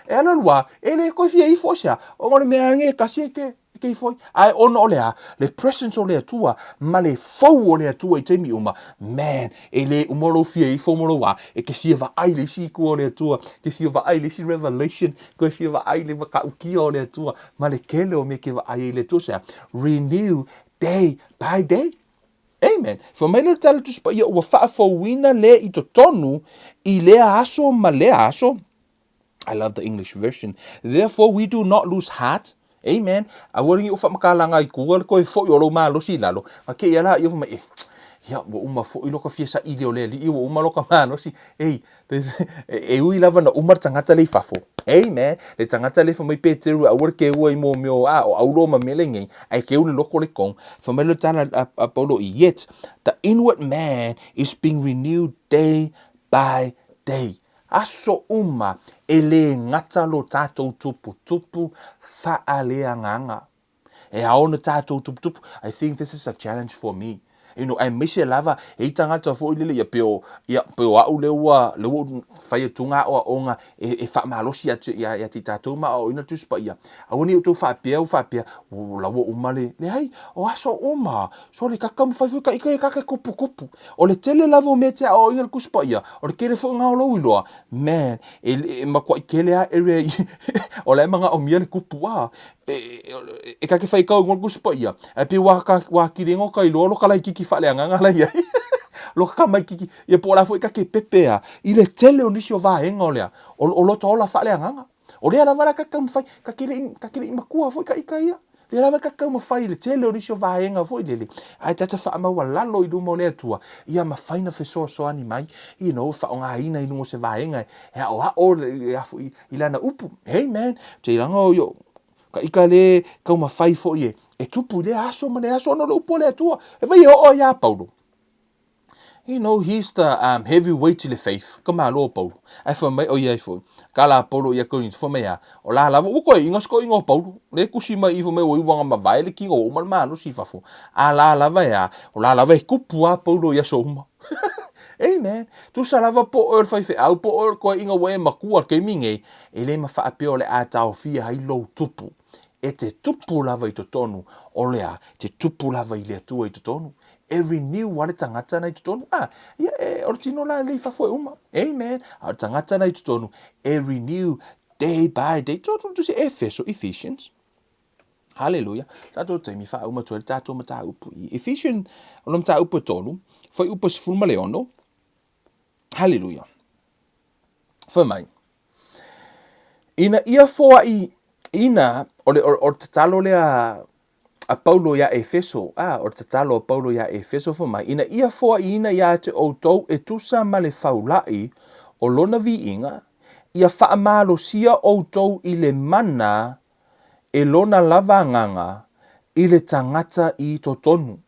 E lo why e le ko fia ifo sea. O le mea ngai kasile ke ke foi ai ono olea le presence o le atua ma le fou o le atua i te mi uma man e le umoro fia i fo moro wa e ke sia va ai le si ku o le atua ke sia va ai le si revelation ko sia va ai le ka uki o le atua ma le kele o me ke va ai le tosa renew day by day. Amen. For me le tala tu spa ia ua whaafauina le i to tonu i le aso ma le aso. I love the English version. Therefore we do not lose heart. Amen. A wori o whamakalanga i kua, ko e fo i olo maa losi lalo. A ke ia la i o mai, ia wo uma fo i loka fiesa i leo le li wo uma loka mano si e ui lava na uma tangata le fafo amen le tangata le fa mai peteru a worke ua i mo meo a o auro ma mele ngai ai ke ule loko le kong fa mai le tana a Paulo i yet the inward man is being renewed day by day. Aso uma ele ngata lo tatou tupu fa'alea nganga. E aona tatou tupu. I think this is a challenge for me. You know, I miss lava e tangata fo ile ya peo au le wo fai tunga o onga e fa malosi ya ti tatou ma o ina tus pa ia. Awoni o to fa peo la wo umale le hai o aso uma so le kakam fai ka ika kupu o le tele lava mete o ina kuspa ia o le kele fo nga o lo iloa man e ma kwa kele a ere o le manga o mia le kupu a e ka ke fai ka ngol kuspa ia e pe wa kirengo ka ilo lo kala kiki fa le anga la ia lo ka mai kiki e po la fo ka ke pepea ile tele o nisio va enga o le o lo to la fa le anga o le ala vara ka kam fai ka kele i makua fo ka ika ia le ala ka kam fai le tele o nisio va enga fo ile ai tata fa ma wala lo i do mo le tua ia ma fai na fe so ani mai you know fa nga ina i no se va enga e o le fo ila na upu hey man te langa yo ka ika le ka ma fai fo ie e tupu le aso ma le aso no lo upu le tua e vai o ya Paulo. You know, he's the heavyweight le faith. Come on, Paulo. I for me, oh yeah, for kala Paulo ya ko for me ya. O la lava o ko inga sko inga Paulo. Le kusima i for me o iwanga ma vai le kingo o ma no si fafo. A la lava ya. O la lava ku pua Paulo ya so uma. Amen. Tu sa lava po or fai fe au po or ko inga we makua ke minge. Ele ma fa apio le a tau fia hai lo tupu. E te tupu lava i to tonu. O lea, te tupu lava i le tua i to tonu. Every new wale tangata na i tonu. Ortino la le fa foi uma. Amen. Tangata na i tonu. Every new day by day. Toto tu se Ephesians. Hallelujah. Tato te mi fa uma tuel tato mata upu. Ephesians onom ta upu tonu. Foi upu sfulma leono. Hallelujah. Foi mai. Ina ia foa i ina o te talo lea a Paulo ya Efeso, o te talo a Paulo ya Efeso fo mai, ina ia foa ina ia te outou e tusa ma le faulai o lona vi inga, ia faa malo sia outou i le mana e lona lava nganga i le tangata i totonu.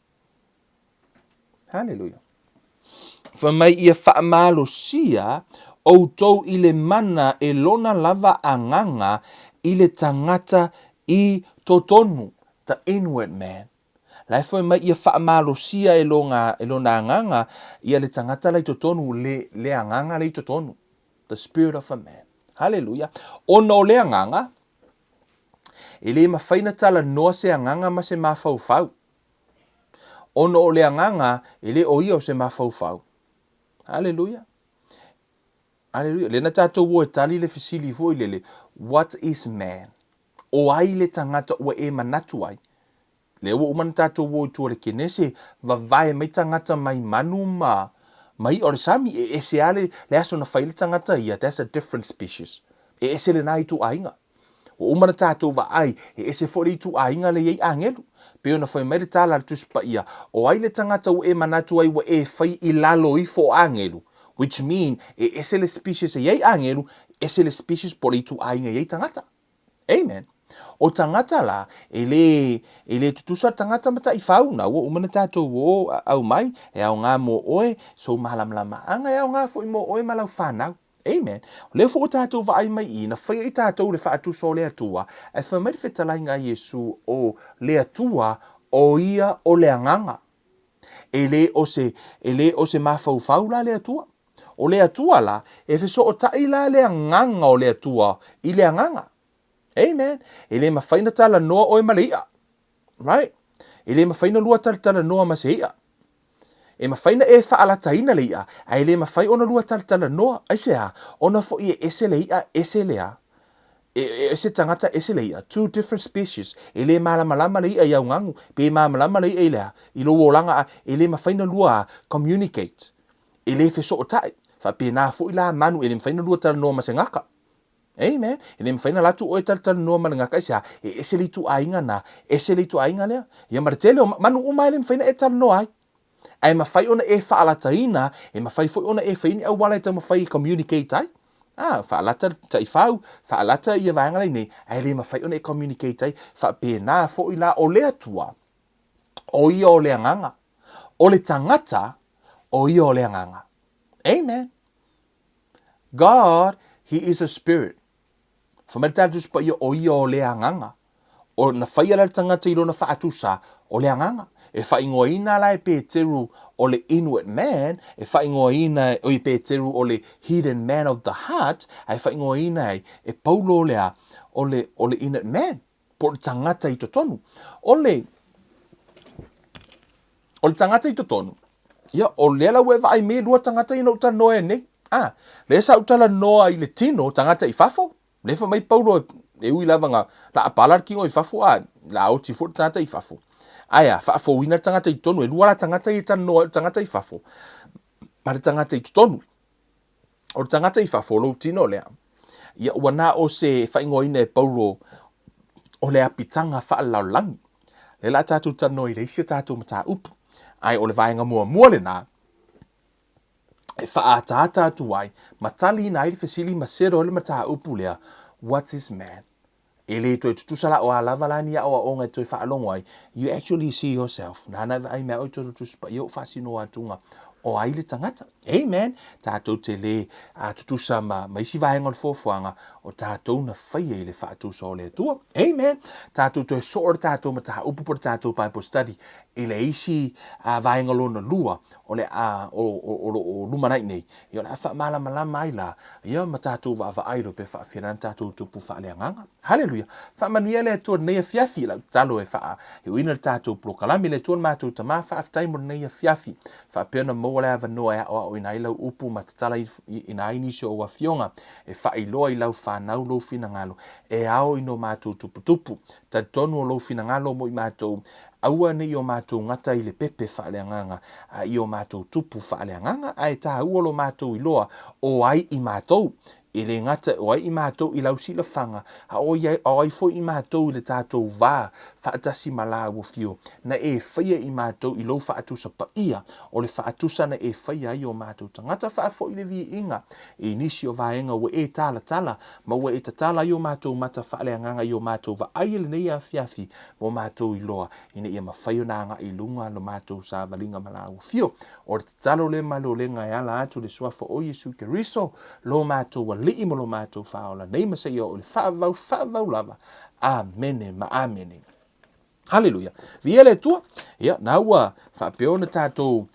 Hallelujah. Fa mai ia faa malo sia outou i le mana e lona lava anganga i le tangata i totonu. The inward man. Lai foi mai ia wha malosia e lona anganga ia le tangata lai totonu le anganga lai totonu. The spirit of a man. Hallelujah. Ono le anganga e le mawhaina tala noa se anganga ma se mawhauwhau. Ono le anganga e le o ia o se mawhauwhau. Hallelujah. Hallelujah. Le na tātou wo e tali le fisili foi le what is man? O ai le tangata ua e manatu ai. Le ua umana tātou wo tua le kenese, va vai mai tangata mai manu ma, mai o le sami e ese ale, le aso na whai le tangata ia, that's a different species. E ese le nai tu ainga. O umana tātou va ai, e ese fori tu ainga le iei angelu. Peo na whai mai le tāla le tuspa ia, o ai le tangata ua e manatu ai ua e whai i lalo i fo angelu. Which mean, e ese le species e iei angelu, ese le species pori tu ainga iei tangata. Amen. O tangata la, ele tutusa tangata mata i fauna, o umana tātou o au mai, e au ngā mo oe, so malamlama anga e au ngā fo i mo oe malau whanau. Amen. Leo fo tātou va ai mai i, na whai i tātou le whaatu so lea tua, e whamari whetalai ngā Yesu o lea tua o ia o lea nganga. Ele o se mawhauwhau la lea tua. O lea tua la, e wheso o tai la lea nganga o lea tua, i lea nganga. Amen. Ele ma faina tala noa oe malea. Right? Ele ma faina lua tala noa masea. E ma faina e faala taina lea. A ele ma fai ona lua tala noa. Aisea, ona fo i ese lea, ese lea. Ese tangata ese lea. Two different species. Ele malama lea iau ngangu. Pe malama lea ilea. Ilo wolanga, ele ma faina lua communicate. Ele feso o tai. Fa pe na fo ila manu, ele ma faina lua tala noa masengaka. Amen. Ele mfaina latu o tal no malanga kaisa ese li tu ainga na ese li tu ainga le ya martele manu uma ele mfaina e tal no ai Ai mawhai ona e whaalataina, e mawhai foi ona e whaini au wala e tau mawhai communicate ai. Whaalata tai whau, whaalata ia vaengalai nei, ai le mawhai ona e communicate ai, whapena foi la o lea tua, o ia o lea nganga, o le tangata, o ia o lea nganga. Amen. God, He is a spirit. Whameritatus pa ia o lea nganga. O na whaia la tangata i lona whaatusa o lea nganga. E whaingoa ina la e Peteru o le inward man, e whaingoa ina o i Peteru o le hidden man of the heart, e whaingoa ina e Paulo lea o le inward man, po le tangata i totonu. O le tangata i totonu. Ia, o lea la ue vai me lua tangata i no ta noe nei. Le sa utala noa i le tino tangata i fafo. Le fa mai Paulo e ui lava nga la apala ki o i fafo la o ti fo tangata i fafo. Aia, fafo ina tangata i tonu e lua la tangata i noa tangata i fafo. Ma le tangata i tonu. O le tangata i fafo lo tino lea. Ia wana o se whaingo ina e Paulo o le apitanga wha lau langi. Le la tātou tano i le isia tātou mata upu. Ai o le vaenga mua le nā. E whaatata atu ai, matali na ili fesili masero le mata upu lea, what is man? E le toi tutusala o alava lani a o onga toi whaalongo ai, you actually see yourself. Nana ai mea oi tutuspa, iau whasino atunga o ai le tangata. Amen. Tātou te le tutusa ma isi vaenga le fōwhanga o tātou na whaia i le whaatusa o le tua. Amen. Tātou toi soor tātou mata upu por tātou Bible Study i le isi vaenga lona lua o le o lumanai nei. Ia la wha malama ai la. Ia ma tātou wa airo pe wha whianan tātou tupu wha lea nganga. Hallelujah. Wha manuia le tua nei a fiafi la talo e wha. E uina le tātou prokalami le tua mātou tamā wha aftaimo nei a fiafi. Wha peona mo le ava noa o ina ilau upu ma tatala ina inisi o wafionga. E wha iloa i lau whanau lo fina ngalo. E ao ino mātou tupu. Ta tonu o lo fina ngalo mo i mātou. Aua nei o mātou ngata i le pepe whaaleanganga, i o mātou tupu whaaleanganga, ai tā ua lo mātou i loa o ai i mātou. I le ngata o ai i mātou i lau sila whanga, o ai fo i mātou i le tātou vā, whaatasi mala o fio, na e whaia i mātou i lo whaatusa pa ia, o le whaatusa na e whaia i o mātou tangata whaafo i le vi inga, e nisi o vaenga o e tala, ma o e tatala i o mātou mata whaaleanganga i o mātou va ai le nei a fiafi, o mātou i loa, ina ia mawhaio nanga i lunga lo mātou sa valinga mala o fio, o le tatalo le malo le ngai ala atu le suafo o Yesu Keriso, lo mātou wa li mo lo mātou whaola, nei masa i o le whaavau lava, amene ma amene. Hallelujah. Viele tua, ia, na ua whapeona tātou,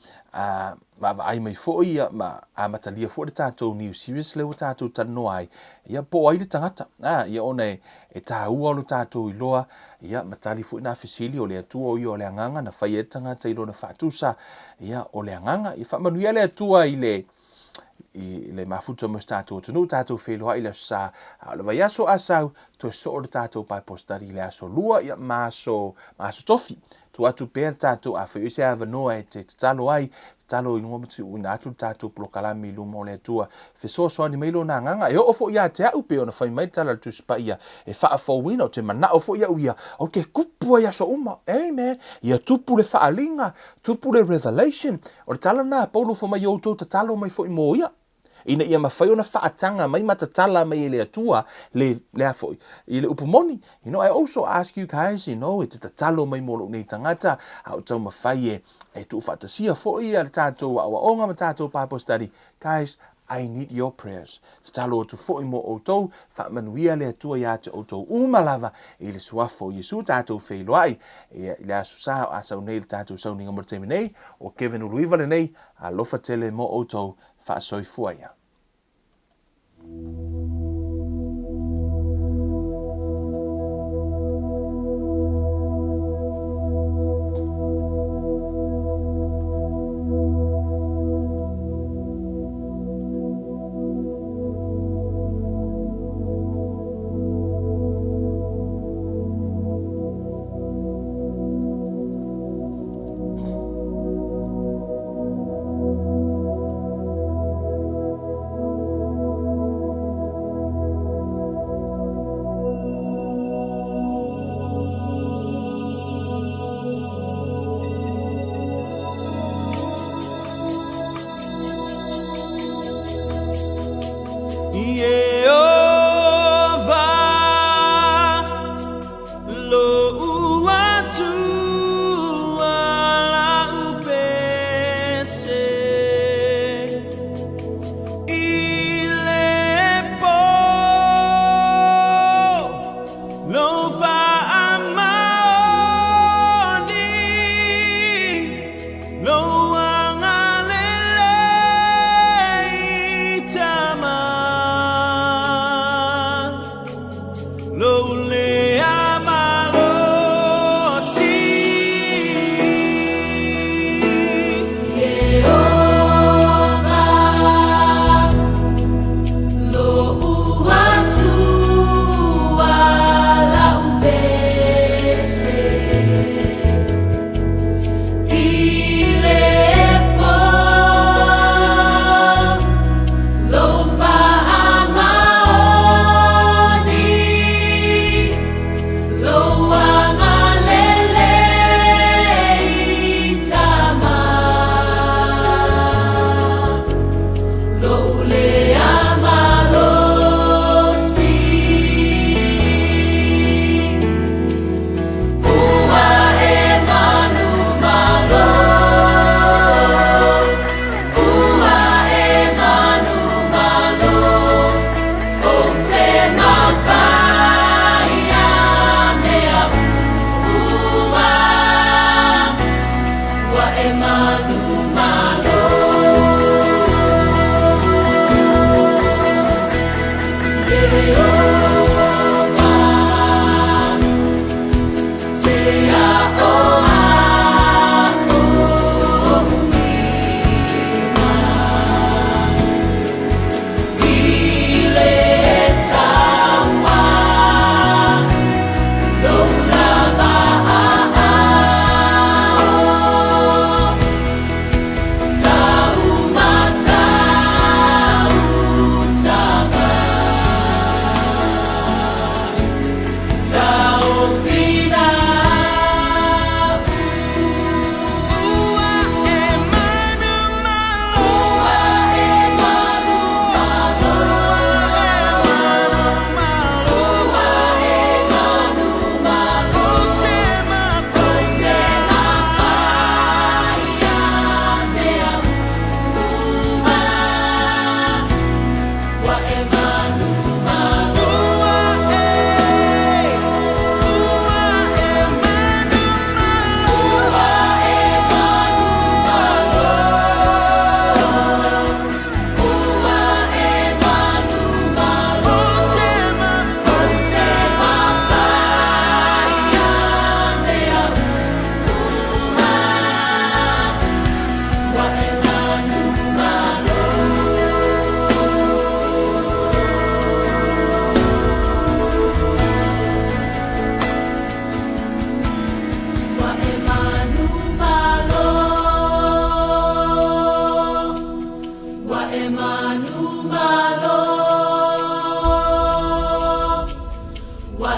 ma ai mai foi ma matalia foi tātou New Series le tātou tano ai ia po ai le tangata ia ona e tāua lo tātou i loa ia matali foi na fesili o le atua o le nganga na fai e tangata i lona whaatusa ia o le nganga i whamanuia le atua i le mafuta mo tātou tunu tātou wheloa i le sa le vai aso asau to so o le tātou Bible Study le aso lua ia maso tofi tu atu pe tātou a whi se ava noa e te talo ai talo i ngoma tu una atu tātou prokalami lumo le tua whesoa soa ni meilo na nganga e ofo ia te au pe ona whai mai tala tu spa ia e wha fo wina o te mana ofo ia uia o ke kupua ia so uma amen ia tupu le whaalinga tupu le revelation o le tala na paulo fo mai o ta talo mai fo i mo ia ina ia mawhai ona whaatanga mai matatala mai le atua le afo i le upumoni. You know, I also ask you guys, you know, e te tatalo mai molo nei tangata, au tau mawhai e tu whaatasia fo i le tātou awa onga ma tātou Bible Study. Guys, I need your prayers. Tatalo tu fo i mo o tau, whaamanuia le atua ia te o tau umalava i le suafo Yesu tātou whailoai. I le asu sao asau nei le tātou sau ninga mo teme nei, o Kevin Uluiva le nei, a lofa tele mo o tau whaasoi ia.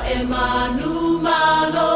e manu malo